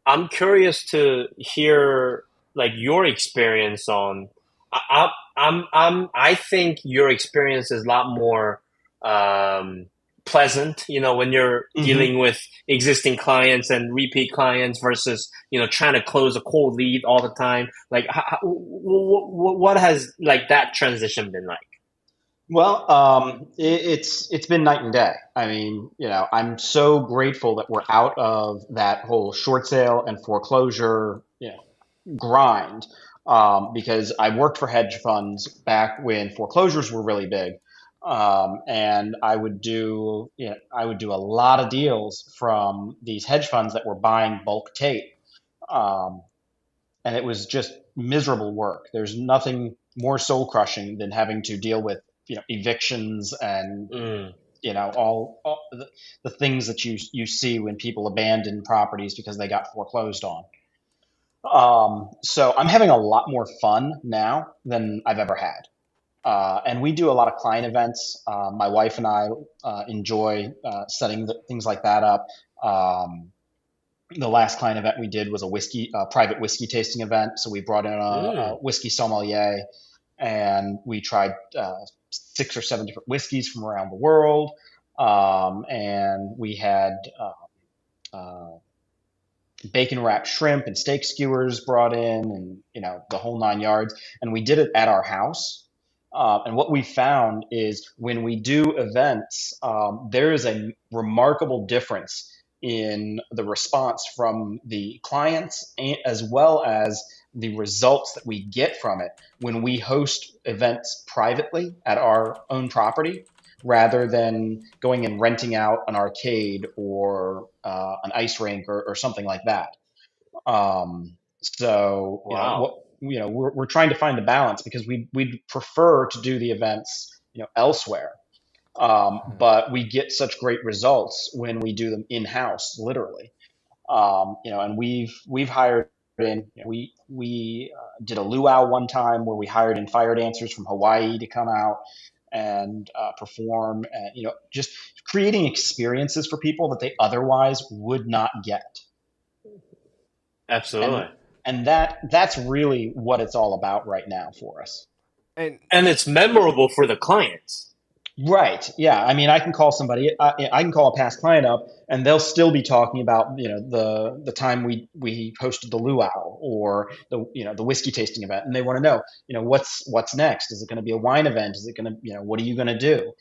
I'm curious to hear like your experience on. I think your experience is a lot more um, pleasant. When you're Hmm. dealing with existing clients and repeat clients versus trying to close a cold lead all the time. Like, what has like that transition been like? Well, it's been night and day. I mean, I'm so grateful that we're out of that whole short sale and foreclosure, grind, because I worked for hedge funds back when foreclosures were really big, and I would do a lot of deals from these hedge funds that were buying bulk tape, um, and it was just miserable work. There's nothing more soul crushing than having to deal with evictions and Mm. all the things that you see when people abandon properties because they got foreclosed on. So I'm having a lot more fun now than I've ever had. And we do a lot of client events. My wife and I enjoy setting things like that up. Um, the last client event we did was a private whiskey tasting event. So we brought in a Mm. whiskey sommelier, and we tried 6 or 7 different whiskeys from around the world. And we had uh, bacon wrapped shrimp and steak skewers brought in, and the whole 9 yards. And we did it at our house. And what we found is when we do events, there is a remarkable difference in the response from the clients, as well as the results that we get from it when we host events privately at our own property rather than going and renting out an arcade or an ice rink or something like that. So Wow. we're trying to find the balance because we'd prefer to do the events elsewhere, but we get such great results when we do them in house, literally. And we've hired in. We did a luau one time where we hired in fire dancers from Hawaii to come out and perform, and just creating experiences for people that they otherwise would not get. And Absolutely. that's really what it's all about right now for us. And And it's memorable for the clients. Right. Yeah. I mean, I can call somebody. I can call a past client up, and they'll still be talking about the time we hosted the luau or the whiskey tasting event, and they want to know what's next. Is it going to be a wine event? Is it going to what are you going to do?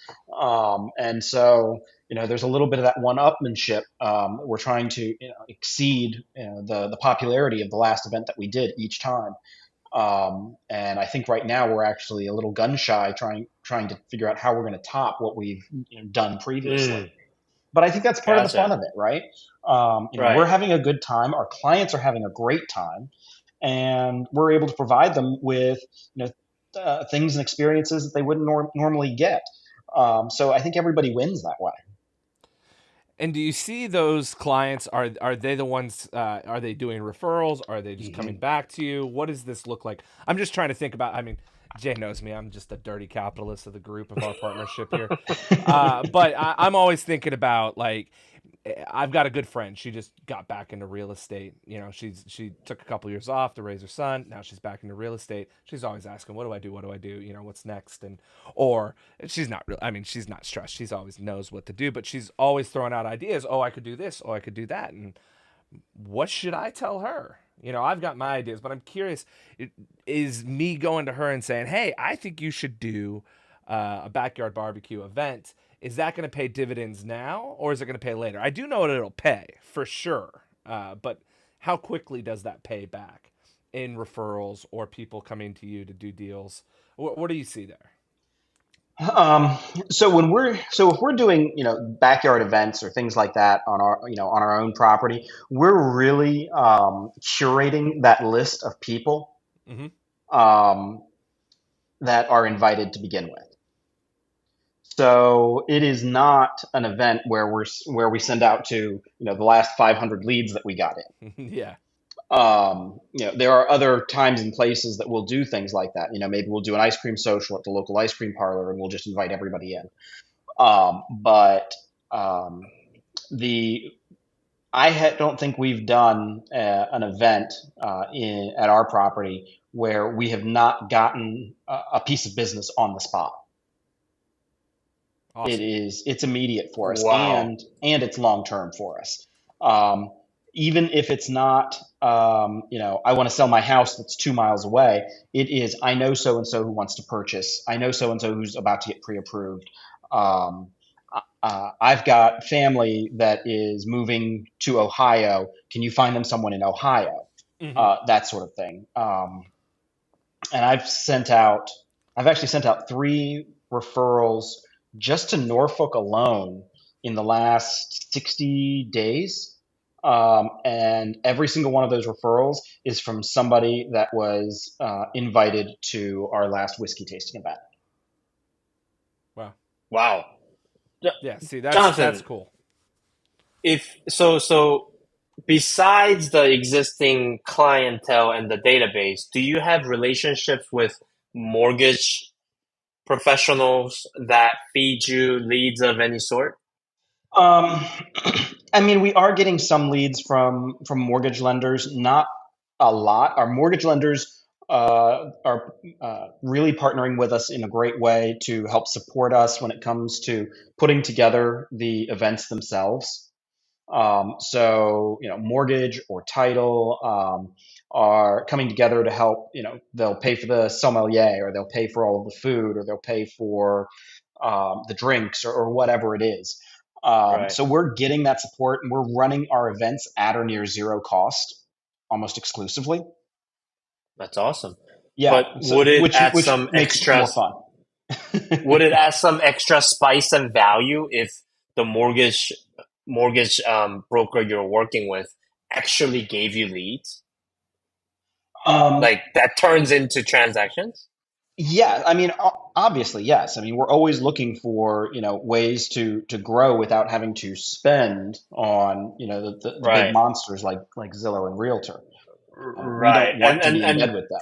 And so there's a little bit of that one-upmanship. We're trying to exceed the popularity of the last event that we did each time. And I think right now we're actually a little gun shy, trying to figure out how we're going to top what we've done previously. But I think that's part of the fun Gotcha. of it, right? Right. We're having a good time. Our clients are having a great time, and we're able to provide them with things and experiences that they wouldn't normally get. So I think everybody wins that way. And do you see those clients? Are they the ones? Are they doing referrals? Are they just coming back to you? What does this look like? I'm just trying to think about. I mean, Jay knows me. I'm just a dirty capitalist of the group of our partnership here. But I'm always thinking about like I've got a good friend. She just got back into real estate. She took a couple years off to raise her son. Now she's back into real estate. She's always asking, "What do I do? What do I do? What's next?" Or she's not real. I mean, she's not stressed. She's always knows what to do, but she's always throwing out ideas. Oh, I could do this. Oh, I could do that. And what should I tell her? I've got my ideas, but I'm curious. Is me going to her and saying, "Hey, I think you should do a backyard barbecue event." Is that going to pay dividends now, or is it going to pay later? I do know what it'll pay for sure, but how quickly does that pay back in referrals or people coming to you to do deals? What do you see there? So if we're doing backyard events or things like that on our own property, we're really curating that list of people Mm-hmm. um, that are invited to begin with. So it is not an event where we send out to the last 500 leads that we got in. Yeah. There are other times and places that we'll do things like that. Maybe we'll do an ice cream social at the local ice cream parlor, and we'll just invite everybody in. But don't think we've done an event at our property where we have not gotten a piece of business on the spot. Awesome. It's immediate for us, Wow. and it's long term for us. Even if it's not, I want to sell my house that's 2 miles away. It is, I know so and so who wants to purchase. I know so and so who's about to get pre-approved. I've got family that is moving to Ohio. Can you find them someone in Ohio? Mm-hmm. That sort of thing. And I've actually sent out 3 referrals just to Norfolk alone in the last 60 days. And every single one of those referrals is from somebody that was invited to our last whiskey tasting event. Wow. Wow. Yeah. See, that's Jonathan, cool. if so besides the existing clientele and the database, do you have relationships with mortgage professionals that feed you leads of any sort? Um, I mean, we are getting some leads from mortgage lenders, not a lot. Our mortgage lenders are really partnering with us in a great way to help support us when it comes to putting together the events themselves. Mortgage or title are coming together to help. They'll pay for the sommelier, or they'll pay for all of the food, or they'll pay for the drinks, or whatever it is. Right. So we're getting that support, and we're running our events at or near zero cost, almost exclusively. That's awesome. But Yeah, so would it add which some makes it more fun. would it add some extra spice and value if the mortgage broker you're working with actually gave you leads? Um, Like that turns into transactions? Yeah, I mean, obviously, yes. I mean, we're always looking for, ways to grow without having to spend on, the big Right. monsters like Zillow and Realtor. We Right. don't want to be in bed with them.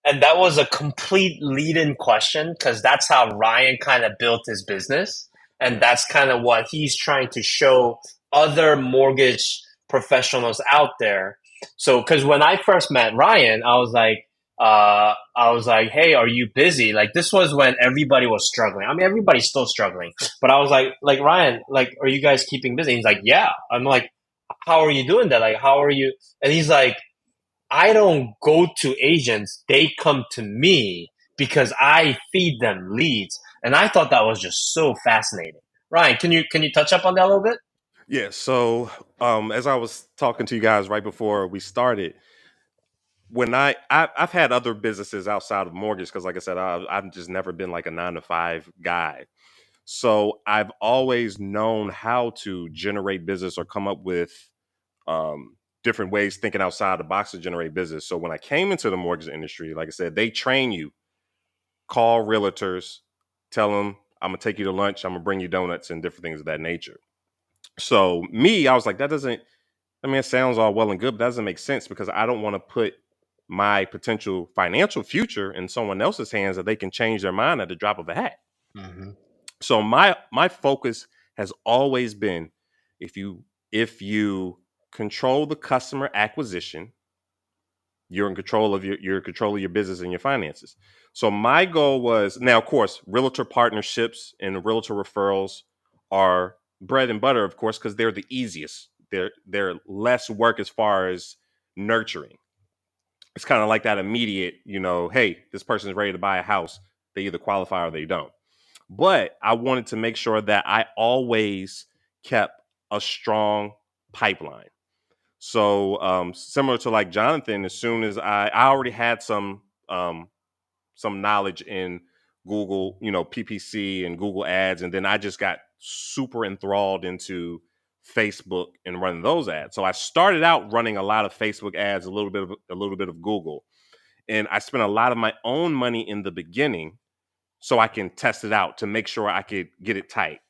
And that was a complete lead-in question because that's how Ryan kind of built his business. And that's kind of what he's trying to show other mortgage professionals out there. So, because when I first met Ryan, I was like, hey, are you busy? Like, this was when everybody was struggling. I mean, everybody's still struggling, but I was like, Ryan, like, are you guys keeping busy? He's like, yeah. I'm like, how are you doing that? Like, how are you? And he's like, I don't go to agents. They come to me because I feed them leads. And I thought that was just so fascinating. Ryan, can you touch up on that a little bit? Yeah. So, as I was talking to you guys right before we started, when I've had other businesses outside of mortgage because, like I said, I've just never been like a 9 to 5 guy. So I've always known how to generate business or come up with um, different ways thinking outside the box to generate business. So when I came into the mortgage industry, like I said, they train you, call realtors, tell them I'm gonna take you to lunch, I'm gonna bring you donuts and different things of that nature. So me, I was like, that doesn't. I mean, it sounds all well and good, but that doesn't make sense because I don't want to put my potential financial future in someone else's hands that they can change their mind at the drop of a hat. Hmm. So my focus has always been if you control the customer acquisition, you're in control of your business and your finances. So my goal was, now of course, realtor partnerships and realtor referrals are bread and butter, of course, because they're the easiest. They're less work as far as nurturing. It's kind of like that immediate, hey, this person's ready to buy a house. They either qualify or they don't. But I wanted to make sure that I always kept a strong pipeline. So similar to like Jonathan, as soon as I already had some knowledge in Google, PPC and Google ads. And then I just got super enthralled into Facebook and running those ads. So I started out running a lot of Facebook ads, a little bit of Google. And I spent a lot of my own money in the beginning so I can test it out to make sure I could get it tight.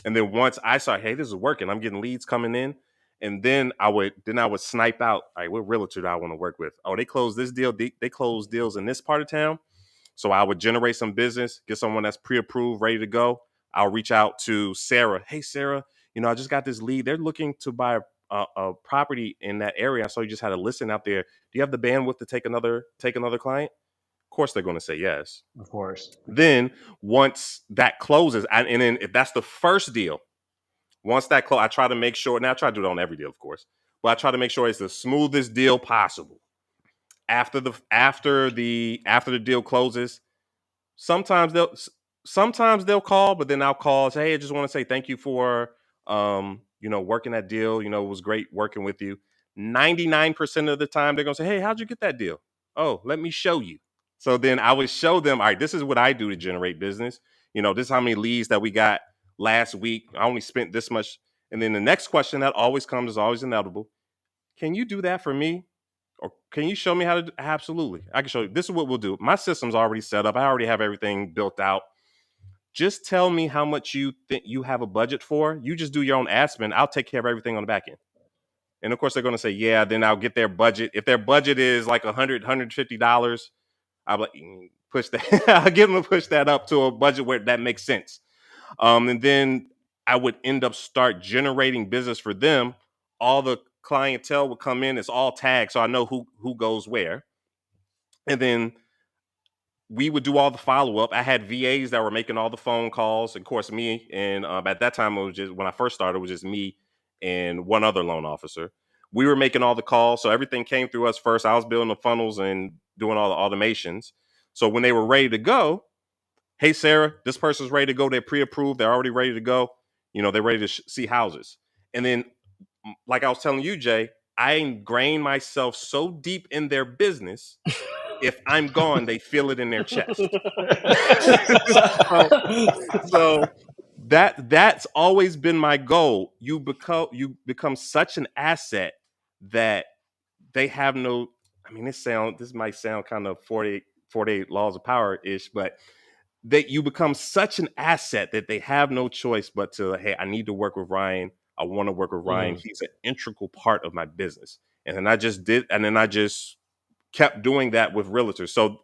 And then once I saw, hey, this is working, I'm getting leads coming in. And then I would snipe out, all right, what realtor do I want to work with? Oh, they closed this deal. They closed deals in this part of town. So I would generate some business, get someone that's pre-approved, ready to go. I'll reach out to Sarah. Hey, Sarah, I just got this lead. They're looking to buy a property in that area. So you just had a listing out there. Do you have the bandwidth to take another client? Of course, they're going to say yes. Of course. Then once that closes, and then if that's the first deal, once that close, I try to make sure. Now I try to do it on every deal, of course, but I try to make sure it's the smoothest deal possible. After the deal closes, sometimes they'll call, but then I'll call and say, hey, I just want to say thank you for working that deal. It was great working with you. 99% of the time they're gonna say, hey, how'd you get that deal? Oh, let me show you. So then I would show them, all right, this is what I do to generate business. This is how many leads that we got last week. I only spent this much. And then the next question that always comes, is always inevitable. Can you do that for me? Or can you show me how to do? Absolutely. I can show you. This is what we'll do. My system's already set up. I already have everything built out. Just tell me how much you think you have a budget for. You just do your own ad spend. I'll take care of everything on the back end. And of course, they're going to say, yeah, then I'll get their budget. If their budget is like $150, I'll like, push that. I'll give them to push that up to a budget where that makes sense. And then I would end up start generating business for them. All the clientele would come in. It's all tagged, so I know who goes where. And then we would do all the follow up. I had VAs that were making all the phone calls. Of course, me and at that time, it was just, when I first started, it was just me and one other loan officer. We were making all the calls, so everything came through us first. I was building the funnels and doing all the automations. So when they were ready to go, hey, Sarah, this person's ready to go. They're pre-approved. They're already ready to go. They're ready to see houses. And then, like I was telling you, Jay, I ingrained myself so deep in their business. If I'm gone, they feel it in their chest. so, so that's always been my goal. You become such an asset that they have no. I mean, this might sound kind of 48 laws of power ish, but that you become such an asset that they have no choice but to, hey, I need to work with Ryan. I want to work with Ryan. He's an integral part of my business. And then I just kept doing that with realtors. So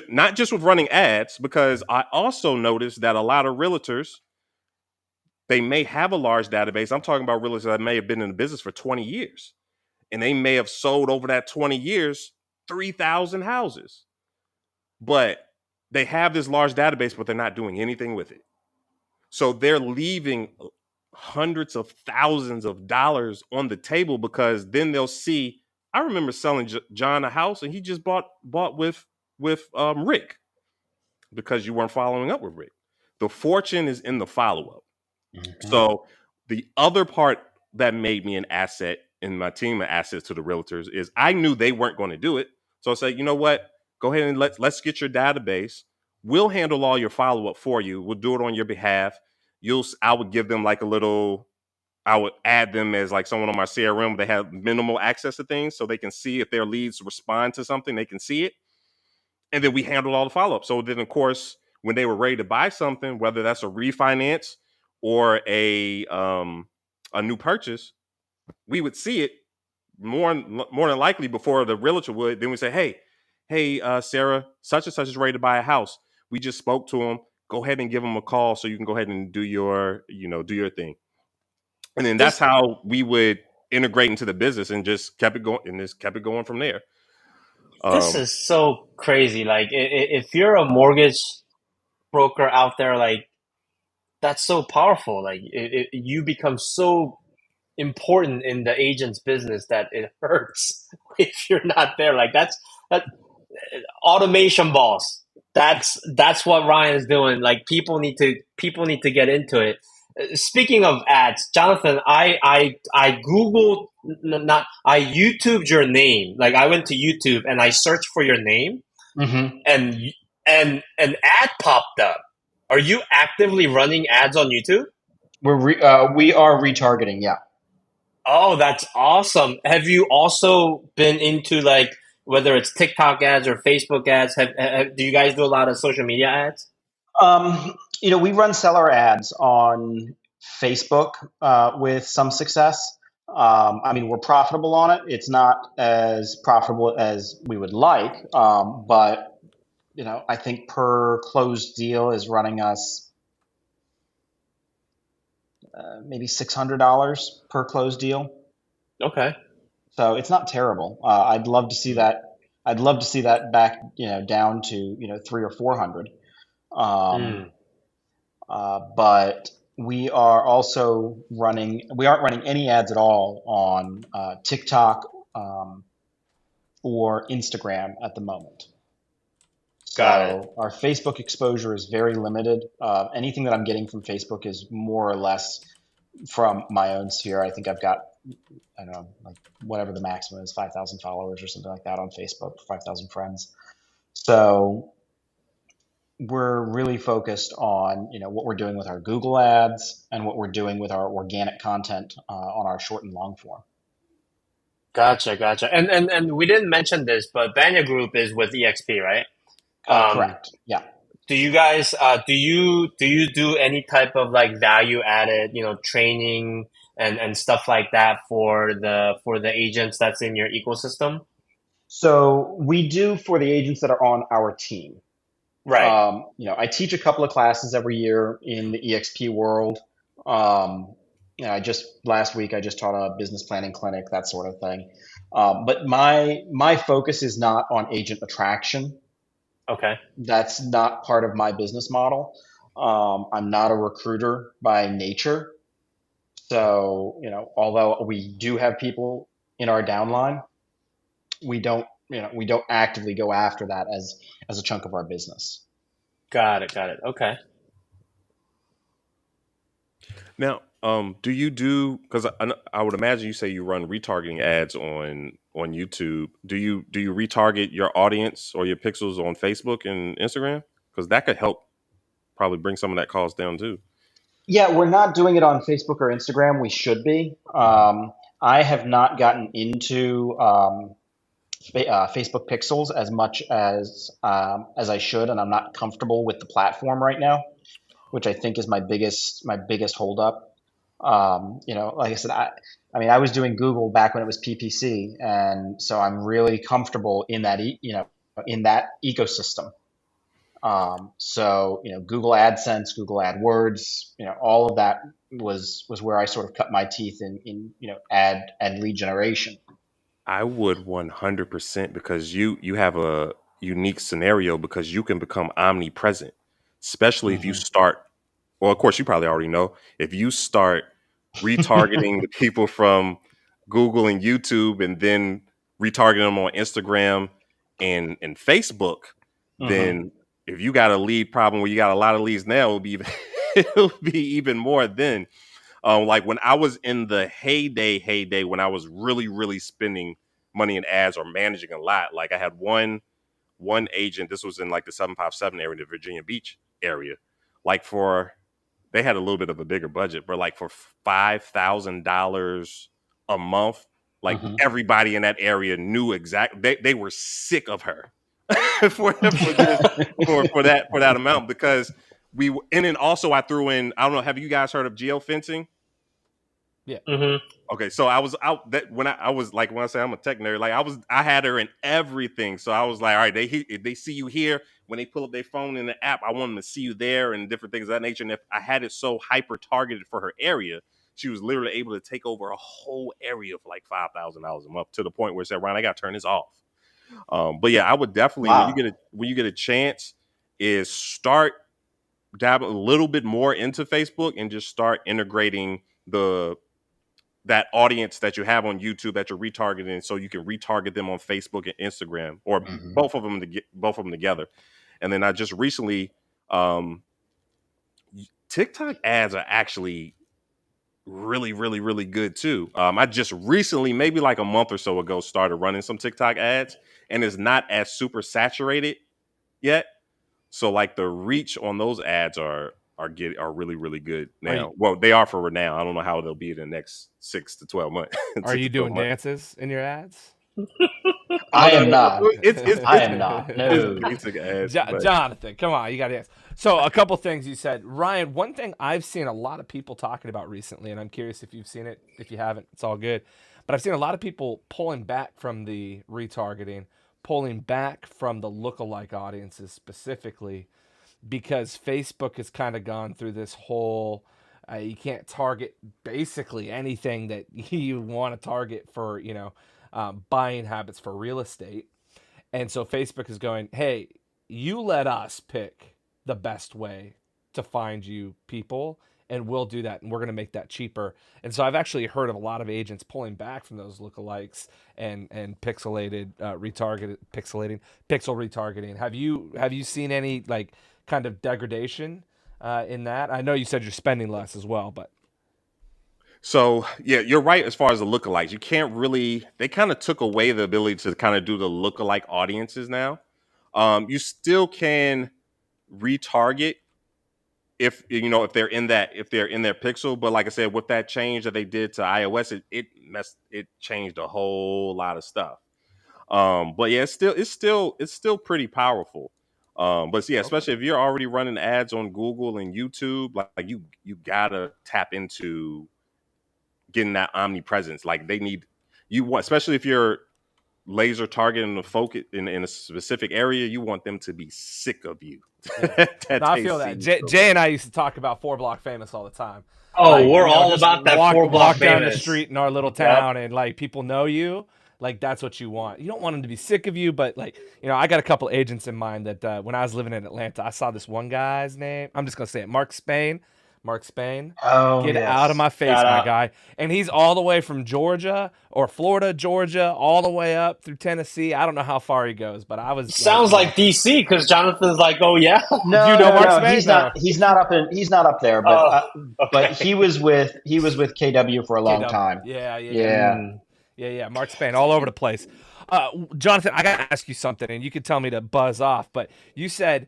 not just with running ads, because I also noticed that a lot of realtors, they may have a large database. I'm talking about realtors that may have been in the business for 20 years. And they may have sold over that 20 years 3,000 houses. But they have this large database, but they're not doing anything with it. So they're leaving hundreds of thousands of dollars on the table, because then they'll see. I remember selling John a house, and he just bought with Rick, because you weren't following up with Rick. The fortune is in the follow up. Mm-hmm. So the other part that made me an asset in my team of assets to the realtors is I knew they weren't going to do it. So I said, you know what? Go ahead and let's get your database. We'll handle all your follow up for you. We'll do it on your behalf. I would give them like I would add them as like someone on my CRM. They have minimal access to things, so they can see if their leads respond to something, they can see it. And then we handle all the follow up. So then, of course, when they were ready to buy something, whether that's a refinance or a new purchase, we would see it more than likely before the realtor would. Then we say, hey, Sarah, such and such is ready to buy a house. We just spoke to them. Go ahead and give them a call so you can go ahead and do your thing. And then that's how we would integrate into the business, and just kept it going from there. This is so crazy. Like, if you're a mortgage broker out there, like, that's so powerful. Like, you become so important in the agent's business that it hurts if you're not there. Like, that automation boss. That's what Ryan is doing. Like, people need to get into it. Speaking of ads, Jonathan, I Googled, I YouTubed your name. Like, I went to YouTube and I searched for your name, mm-hmm. and an ad popped up. Are you actively running ads on YouTube? We are retargeting, yeah. Oh, that's awesome. Have you also been into, like, whether it's TikTok ads or Facebook ads? Do you guys do a lot of social media ads? We run seller ads on Facebook with some success. We're profitable on it. It's not as profitable as we would like, but I think per closed deal is running us maybe $600 per closed deal. Okay. So it's not terrible. I'd love to see that. I'd love to see that back, down to 300 or 400. But we are also we aren't running any ads at all on TikTok or Instagram at the moment. Got it. Our Facebook exposure is very limited. Anything that I'm getting from Facebook is more or less from my own sphere. I think I've got, I don't know, like whatever the maximum is, 5,000 followers or something like that on Facebook, 5,000 friends. So we're really focused on, what we're doing with our Google ads and what we're doing with our organic content on our short and long form. Gotcha. And we didn't mention this, but Banya Group is with EXP, right? Correct. Yeah. Do you guys do you do any type of like value added, training and stuff like that for the agents that's in your ecosystem? So we do for the agents that are on our team. Right. I teach a couple of classes every year in the EXP world. Last week I just taught a business planning clinic, that sort of thing. But my focus is not on agent attraction. Okay. That's not part of my business model. I'm not a recruiter by nature. So, although we do have people in our downline, we don't actively go after that as a chunk of our business. Got it. Okay. Now, Do you do, because I would imagine you say you run retargeting ads on YouTube. Do you retarget your audience or your pixels on Facebook and Instagram? Because that could help probably bring some of that cost down too. Yeah, we're not doing it on Facebook or Instagram. We should be. Mhm. I have not gotten into Facebook Pixels as much as I should, and I'm not comfortable with the platform right now, which I think is my biggest holdup. Like I said, I mean, I was doing Google back when it was PPC, and so I'm really comfortable in that in that ecosystem. Google AdSense, Google AdWords, all of that was where I sort of cut my teeth in ad and lead generation. I would 100%, because you have a unique scenario because you can become omnipresent, especially if you Hmm. start. Well, of course, you probably already know, if you start retargeting the people from Google and YouTube, and then retargeting them on Instagram and Facebook, Hmm. then if you got a lead problem where you got a lot of leads now, it'll be even, it'll be even more then. Like when I was in the heyday, when I was really spending money in ads or managing a lot, like I had one agent. This was in like the 757 area, the Virginia Beach area. Like they had a little bit of a bigger budget, but like for $5,000 a month, like Hmm. everybody in that area knew exactly. They were sick of her for just for that amount, because and then also I threw in, I don't know, have you guys heard of geofencing? Yeah. Hmm. Okay, so I was out that when I was like, when I say I'm a tech nerd, like I had her in everything. So I was like, all right, if they see you here, when they pull up their phone in the app, I want them to see you there and different things of that nature. And if I had it so hyper targeted for her area, she was literally able to take over a whole area for like $5,000 a month, to the point where it said, Ron, I got to turn this off. But yeah, I would definitely, Wow. when you get a chance, is start dabbling a little bit more into Facebook and just start integrating that audience that you have on YouTube that you're retargeting, so you can retarget them on Facebook and Instagram, or Hmm. both of them together. And then I just recently, um, TikTok ads are actually really good too. I just recently, maybe like a month or so ago, started running some TikTok ads, and it's not as super saturated yet. So like the reach on those ads are really good Are you now. Well, they are for now. I don't know how they'll be in the next 6 to 12 months. are 6 you to 12 doing months. dances in your ads? I No, am not. I it's am not. it's No. basic ads, but Jonathan, come on, you got to answer. So, a couple things you said, Ryan. One thing I've seen a lot of people talking about recently, and I'm curious if you've seen it. If you haven't, it's all good. But I've seen a lot of people pulling back from the retargeting, pulling back from the lookalike audiences specifically, because Facebook has kind of gone through this whole. You can't target basically anything that you want to target for, buying habits for real estate. And so Facebook is going, hey, you let us pick the best way to find you people, and we'll do that. And we're going to make that cheaper. And so I've actually heard of a lot of agents pulling back from those lookalikes and pixelated, retargeted, pixel retargeting. Have you seen any like kind of degradation in that? I know you said you're spending less as well, but so yeah, you're right as far as the lookalikes. You can't really, they kind of took away the ability to kind of do the lookalike audiences now. You still can retarget if they're in their pixel, but like I said, with that change that they did to iOS, it changed a whole lot of stuff. But yeah, it's still pretty powerful. But yeah, okay. especially if you're already running ads on Google and YouTube, like you gotta tap into getting that omnipresence. Like they need you want, especially if you're laser targeting the focus in a specific area, you want them to be sick of you. Yeah. That No, I they feel see that. you Jay, so Jay much. and I used to talk about 4 Block Famous all the time. Oh, Like, we're all just about that walk 4 block walk down the famous. street in our little Yep. town and like people know you. Like that's what you want. You don't want them to be sick of you, but like, I got a couple agents in mind that when I was living in Atlanta, I saw this one guy's name. I'm just gonna say it, Mark Spain. Mark Spain. Oh, Get out of yes. my face, Shout my out. guy. And he's all the way from Georgia or Florida, Georgia, all the way up through Tennessee. I don't know how far he goes, but I was Sounds like DC because Jonathan's like, oh yeah. Do you No, know no, Mark no. Spain? No. He's not up in. He's not up there. Oh, But okay. he was with KW for a long KW. time. Yeah, yeah, yeah. Yeah. Mm. Yeah. Mark Spain, all over the place. Jonathan, I gotta ask you something, and you can tell me to buzz off. But you said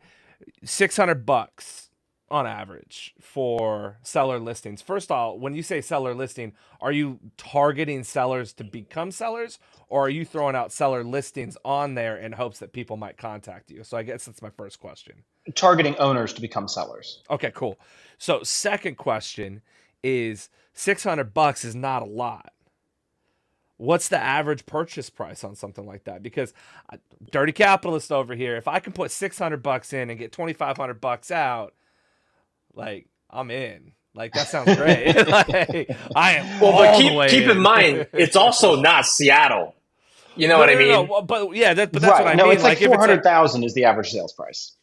$600 on average for seller listings. First of all, when you say seller listing, are you targeting sellers to become sellers, or are you throwing out seller listings on there in hopes that people might contact you? So I guess that's my first question. Targeting owners to become sellers. Okay, cool. So second question is $600 is not a lot. What's the average purchase price on something like that? Because dirty capitalist over here, if I can put $600 in and get $2,500 out, like I'm in. Like that sounds great. Like, I am. Well, all but the way keep in mind, it's also not Seattle. You know what I mean? No. But yeah, that's Right. what I No, mean. it's like if 400,000 is the average sales price.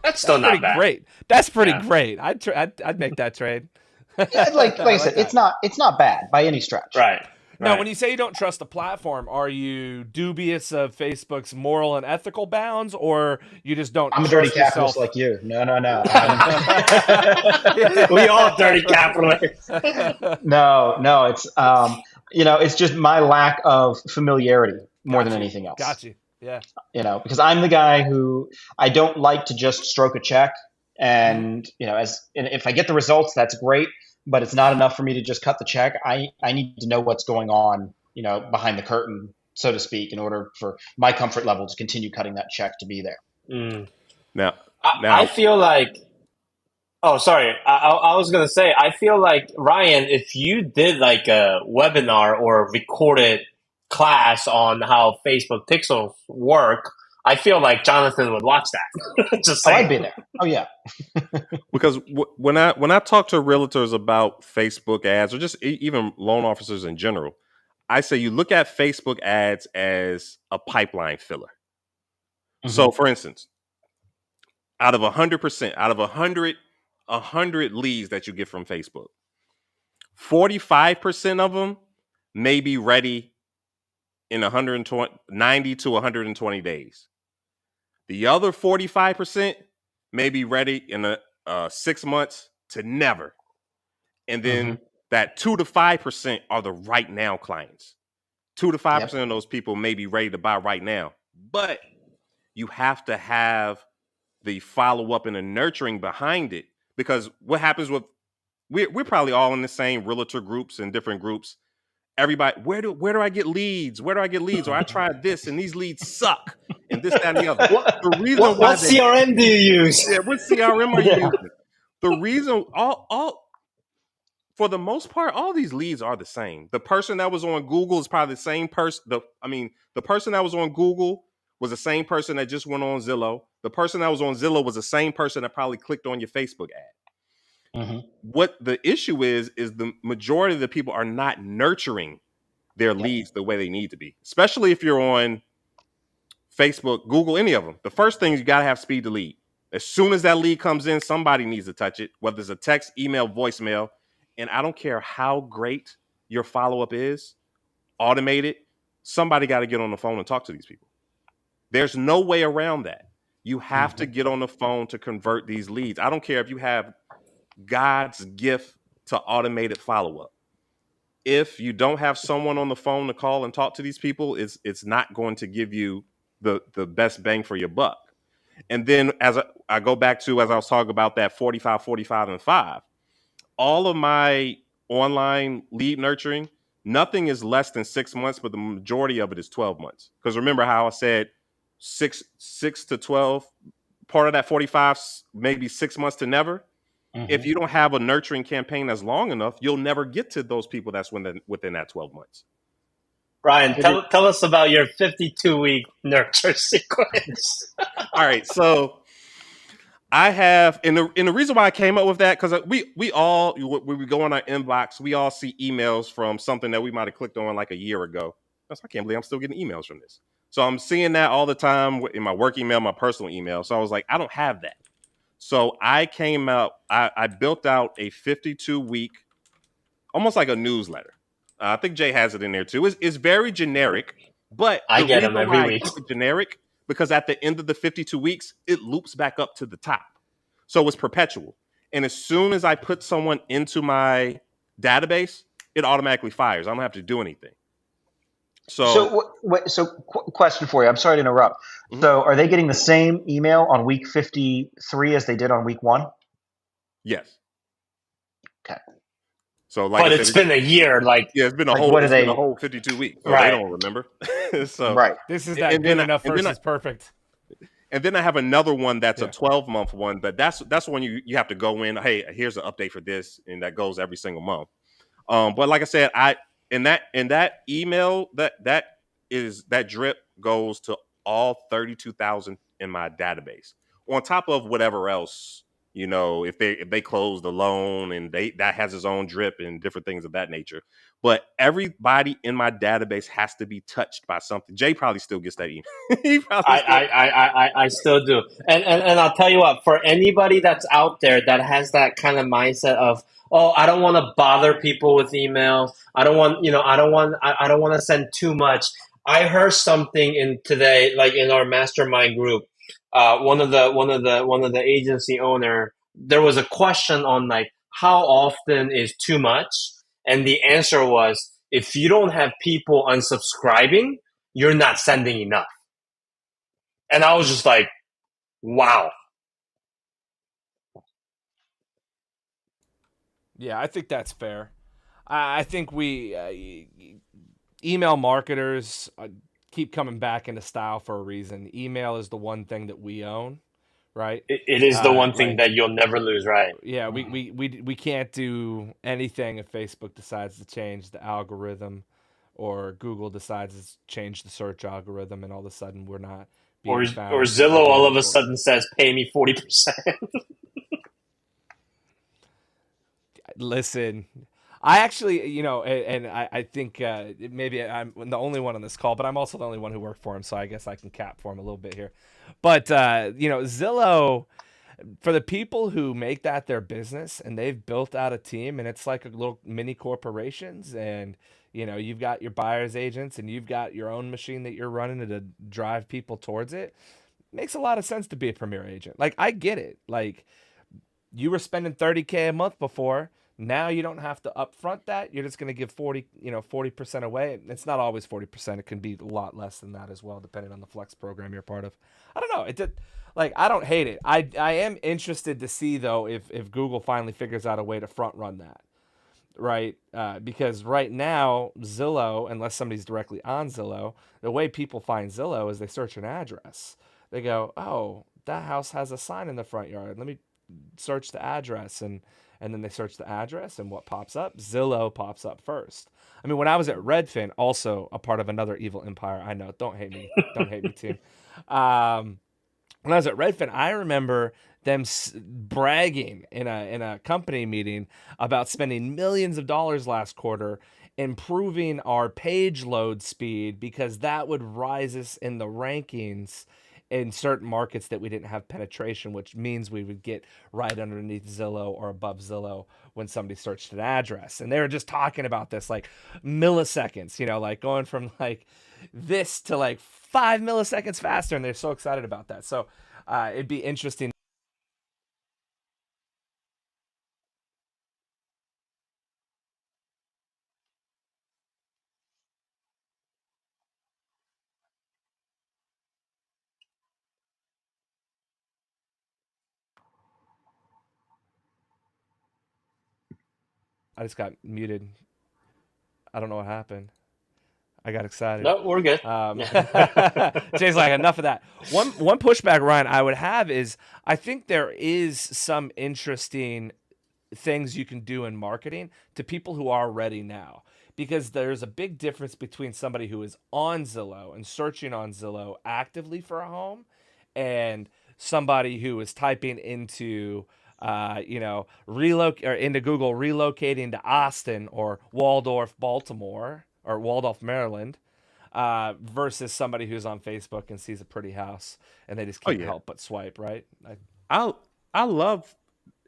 That's still that's not pretty bad. great. That's pretty Yeah. great. I'd make that trade. Yeah, like I said, that. it's not bad by any stretch. Right. Now, right. when you say you don't trust the platform, are you dubious of Facebook's moral and ethical bounds, or you just don't I'm a dirty trust capitalist yourself? like you. No. We all dirty capitalists. No. It's it's just my lack of familiarity more than Got you. anything else. Got you. Yeah. Because I'm the guy who I don't like to just stroke a check, and and if I get the results, that's great. But it's not enough for me to just cut the check. I need to know what's going on, behind the curtain, so to speak, in order for my comfort level to continue cutting that check to be there. Mm. Now, I feel like. Oh, sorry. I was gonna say. I feel like Ryan, if you did like a webinar or a recorded class on how Facebook pixels work, I feel like Jonathan would watch that. Just Oh, saying. I'd be there. Oh, yeah. because when I talk to realtors about Facebook ads, or just even loan officers in general, I say you look at Facebook ads as a pipeline filler. Mhm. So, for instance, out of 100%, out of 100 leads that you get from Facebook, 45% of them may be ready in 90 to 120 days. The other 45% may be ready in 6 months to never. And then that 2 to 5% are the right now clients. 2 to 5% of those people may be ready to buy right now. But you have to have the follow-up and the nurturing behind it. Because what happens with, we're probably all in the same realtor groups and different groups. Everybody, where do I get leads? Where do I get leads? Or I tried this and these leads suck. And this, that, and the other. The reason What CRM do you use? Yeah, what CRM are you using? The reason, all for the most part, all these leads are the same. The person that was on Google is probably the same person. The person that was on Google was the same person that just went on Zillow. The person that was on Zillow was the same person that probably clicked on your Facebook ad. What the issue is the majority of the people are not nurturing their leads the way they need to be, especially if you're on Facebook, Google, any of them. The first thing is you got to have speed to lead. As soon as that lead comes in, somebody needs to touch it, whether it's a text, email, voicemail. And I don't care how great your follow-up is, automated, somebody got to get on the phone and talk to these people. There's no way around that. You have to get on the phone to convert these leads. I don't care if you have God's gift to automated follow-up. If you don't have someone on the phone to call and talk to these people, it's not going to give you the best bang for your buck. And then as I go back to, as I was talking about that 45, 45, and 5, all of my online lead nurturing, nothing is less than 6 months, but the majority of it is 12 months. Because remember how I said 6 to 12, part of that 45, maybe 6 months to never. If you don't have a nurturing campaign that's long enough, you'll never get to those people that's within that 12 months. Ryan, tell us about your 52-week nurture sequence. All right, so I have, and the reason why I came up with that, because we all, when we go on our inbox, we all see emails from something that we might have clicked on like a year ago. I can't believe I'm still getting emails from this. So I'm seeing that all the time in my work email, my personal email. So I was like, I don't have that. So I came out, I built out a 52-week, almost like a newsletter. I think Jay has it in there too. It's very generic, but I the get them reason every why I week. keep it generic, because at the end of the 52 weeks, it loops back up to the top. So it's perpetual. And as soon as I put someone into my database, it automatically fires. I don't have to do anything. So, Question for you. I'm sorry to interrupt. mhm, So, are they getting the same email on week 53 as they did on week one? yes. Okay. So, like I But said, it's been a year. Like, yeah, it's been a Like, what whole do it's been a they? whole 52 weeks. So they right. don't remember. So, Right. This is that and good then enough and then versus perfect. and then I have another one that's a Yeah. 12-month one, but that's when you have to go in. Hey, here's an update for this, and that goes every single month. But like I said, I in that email that drip goes to all 32,000 in my database, on top of whatever else, if they close the loan, and that has its own drip and different things of that nature. But everybody in my database has to be touched by something. Jay probably still gets that email. He probably still. I still do. And I'll tell you what, for anybody that's out there that has that kind of mindset of, oh, I don't want to bother people with emails. I don't want to send too much. I heard something in today, like in our mastermind group, one of the agency owner, there was a question on like how often is too much? And the answer was, if you don't have people unsubscribing, you're not sending enough. And I was just like, wow. Yeah, I think that's fair. I think we email marketers keep coming back into style for a reason. Email is the one thing that we own, right? It is the one thing Like, that you'll never lose, right? yeah, we can't do anything if Facebook decides to change the algorithm, or Google decides to change the search algorithm, and all of a sudden we're not Or being or found Zillow all of again. a sudden says, pay me 40%. Listen, I actually, and I think maybe I'm the only one on this call, but I'm also the only one who worked for him, so I guess I can cap for him a little bit here. But Zillow, for the people who make that their business and they've built out a team, and it's like a little mini corporations, and you've got your buyer's agents and you've got your own machine that you're running to drive people towards it. Makes a lot of sense to be a premier agent. Like, I get it. Like, you were spending 30K a month before. Now you don't have to upfront that. You're just going to give 40% away. It's not always 40%. It can be a lot less than that as well, depending on the flex program you're part of. I don't know. It did, like, I don't hate it. I am interested to see though if Google finally figures out a way to front run that, right? Because right now Zillow, unless somebody's directly on Zillow, the way people find Zillow is they search an address. They go, oh, that house has a sign in the front yard. Let me search the address, and then they search the address, and what pops up? Zillow pops up first. I mean, when I was at Redfin, also a part of another evil empire. I know, don't hate me, team. When I was at Redfin, I remember them bragging in a company meeting about spending millions of dollars last quarter improving our page load speed, because that would rise us in the rankings in certain markets that we didn't have penetration, which means we would get right underneath Zillow or above Zillow when somebody searched an address. And they were just talking about this like milliseconds, like going from like this to like 5 milliseconds faster. And they're so excited about that. So it'd be interesting. I just got muted. I don't know what happened. I got excited. No, we're good. Jay's like, enough of that. One pushback, Ryan, I would have is, I think there is some interesting things you can do in marketing to people who are ready now, because there's a big difference between somebody who is on Zillow and searching on Zillow actively for a home, and somebody who is typing into relocate or into Google, relocating to Austin or Waldorf, Baltimore, or Waldorf, Maryland, versus somebody who's on Facebook and sees a pretty house and they just Oh can't yeah. help but swipe, right? I'll I love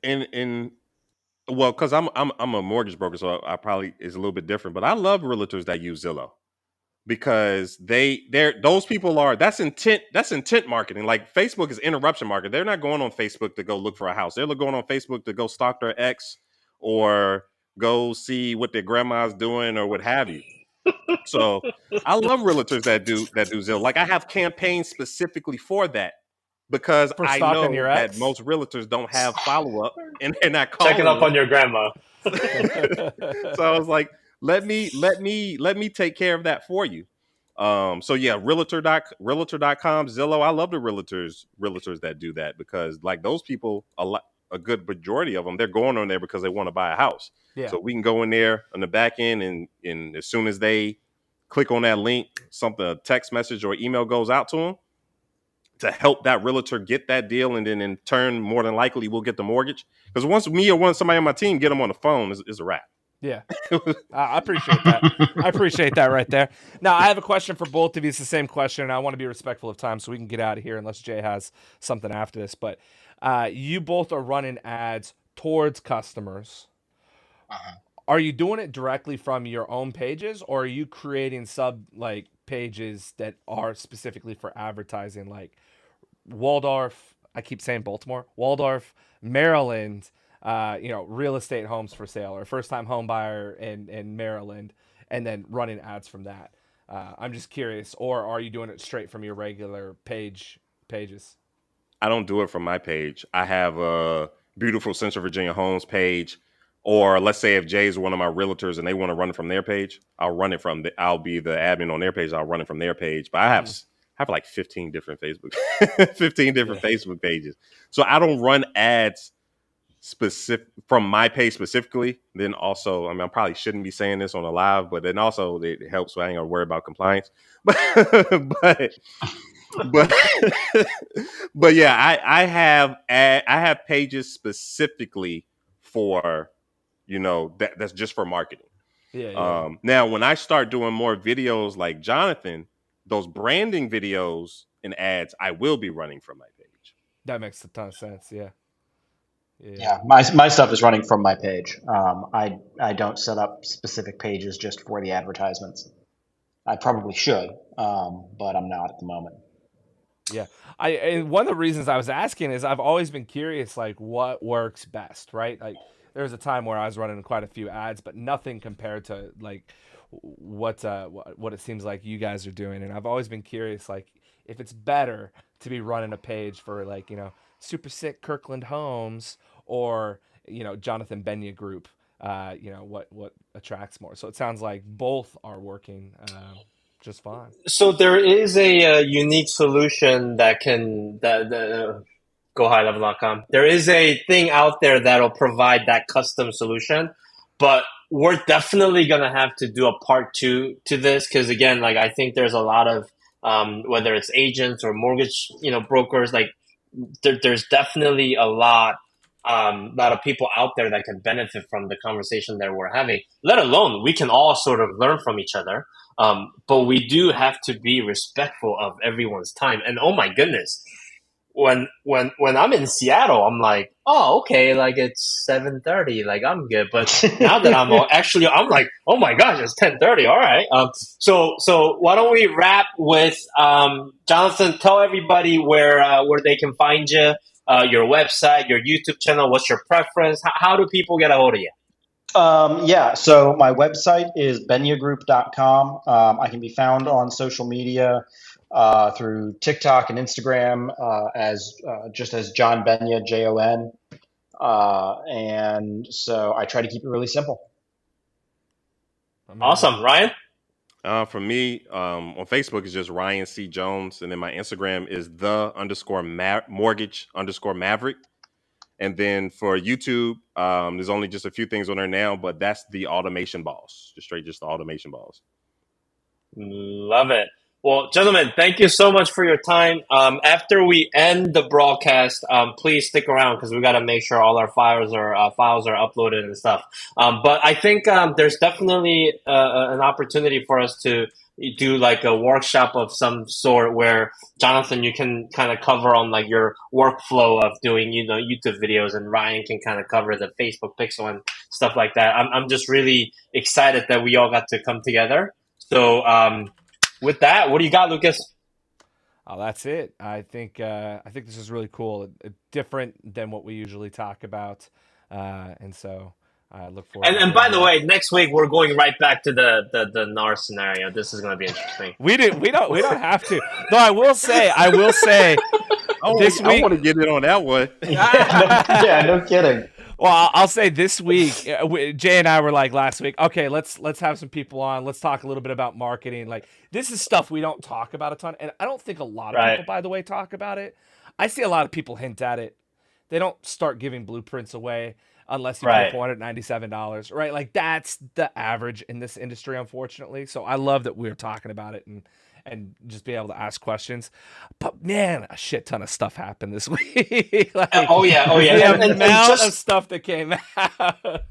in well, because I'm a mortgage broker, so I probably is a little bit different. But I love realtors that use Zillow because they're those people are that's intent marketing. Like Facebook is interruption marketing. They're not going on Facebook to go look for a house. They're going on Facebook to go stalk their ex or go see what their grandma's doing or what have you. So I love realtors that do Zillow. Like I have campaigns specifically for that because For I stalking your know that ex? most realtors don't have follow up and they're not Checking calling up you. on your grandma. So I was like, let me take care of that for you. So yeah, realtor.com, Zillow. I love the realtors that do that because like those people, a good majority of them, they're going on there because they want to buy a house. Yeah. So we can go in there on the back end and as soon as they click on that link, a text message or email goes out to them to help that realtor get that deal, and then in turn, more than likely, we'll get the mortgage. Because once me or somebody on my team get them on the phone, it's a wrap. Yeah. I appreciate that. I appreciate that right there. Now, I have a question for both of you. It's the same question, and I want to be respectful of time so we can get out of here unless Jay has something after this. But you both are running ads towards customers. Uh-huh. Are you doing it directly from your own pages, or are you creating pages that are specifically for advertising, like Waldorf? I keep saying Baltimore, Waldorf, Maryland. Real estate homes for sale or first time home buyer in Maryland, and then running ads from that. I'm just curious, or are you doing it straight from your regular pages? I don't do it from my page. I have a beautiful Central Virginia homes page, or let's say if Jay's one of my realtors and they want to run it from their page, I'll be the admin on their page. I'll run it from their page. But I have like 15 different Facebook pages. So I don't run ads specific from my page specifically. Then also, I mean, I probably shouldn't be saying this on a live, but then also it helps so I ain't gonna worry about compliance. But but but yeah, I have pages specifically for that's just for marketing. Yeah. Now when I start doing more videos like Jonathan, those branding videos and ads, I will be running from my page. That makes a ton of sense. Yeah. Yeah, my stuff is running from my page. I don't set up specific pages just for the advertisements. I probably should, but I'm not at the moment. Yeah. And one of the reasons I was asking is I've always been curious, like what works best, right? Like there was a time where I was running quite a few ads, but nothing compared to like what it seems like you guys are doing. And I've always been curious, like if it's better to be running a page for like, Super Sick Kirkland Homes or, Jonathan Benya Group, what attracts more. So it sounds like both are working just fine. So there is a, unique solution that can GoHighLevel.com. There is a thing out there that'll provide that custom solution, but we're definitely gonna have to do a part two to this because again, like I think there's a lot of whether it's agents or mortgage, brokers, like there's definitely a lot of people out there that can benefit from the conversation that we're having. Let alone we can all sort of learn from each other. But we do have to be respectful of everyone's time. And oh my goodness, when I'm in Seattle, I'm like, oh, okay, like it's 7:30, like I'm good. But now that I'm like, oh my gosh, it's 10:30. All right. So why don't we wrap with Jonathan? Tell everybody where they can find you, your website, your YouTube channel. What's your preference? How do people get a hold of you? Yeah, so my website is benyagroup.com. I can be found on social media through TikTok and Instagram just as John Benya, Jon. And so I try to keep it really simple. Amazing. Awesome, Ryan. For me, on Facebook is just Ryan C. Jones, and then my Instagram is _mortgage_maverick. And then for YouTube, there's only just a few things on there now, but that's the automation boss, just the automation boss. Love it. Well, gentlemen, thank you so much for your time. After we end the broadcast, please stick around because we got to make sure all our files are uploaded and stuff. But I think there's definitely an opportunity for us to do like a workshop of some sort where Jonathan, you can kind of cover on like your workflow of doing YouTube videos, and Ryan can kind of cover the Facebook pixel and stuff like that. I'm just really excited that we all got to come together. So. With that, what do you got, Lucas? Oh, that's it. I think this is really cool, different than what we usually talk about, and so I look forward. And by the way, next week we're going right back to the NAR scenario. This is going to be interesting. We don't have to. Though I will say, this week I want to get in on that one. Yeah, no kidding. Well, I'll say this week, Jay and I were like last week, okay, let's have some people on. Let's talk a little bit about marketing. Like, this is stuff we don't talk about a ton. And I don't think a lot of people, by the way, talk about it. I see a lot of people hint at it. They don't start giving blueprints away unless you pay $497, right? Like, that's the average in this industry, unfortunately. So I love that we're talking about it and just be able to ask questions. But man, a shit ton of stuff happened this week. Like, oh yeah. The amount of stuff that came out.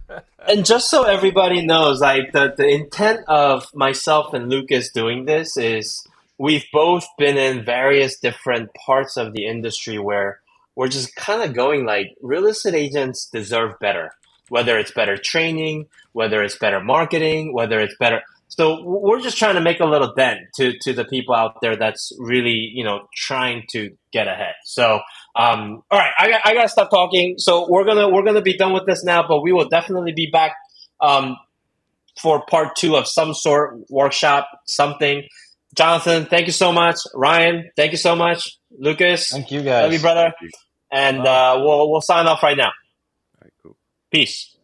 And just so everybody knows, like the intent of myself and Lucas doing this is we've both been in various different parts of the industry where we're just kind of going like real estate agents deserve better, whether it's better training, whether it's better marketing, whether it's better. So we're just trying to make a little dent to the people out there that's really, trying to get ahead. So, all right, I gotta stop talking. So we're gonna be done with this now, but we will definitely be back for part 2 of some sort, workshop, something. Jonathan, thank you so much. Ryan, thank you so much. Lucas, thank you guys. Love you, brother. And we'll sign off right now. All right, cool. Peace.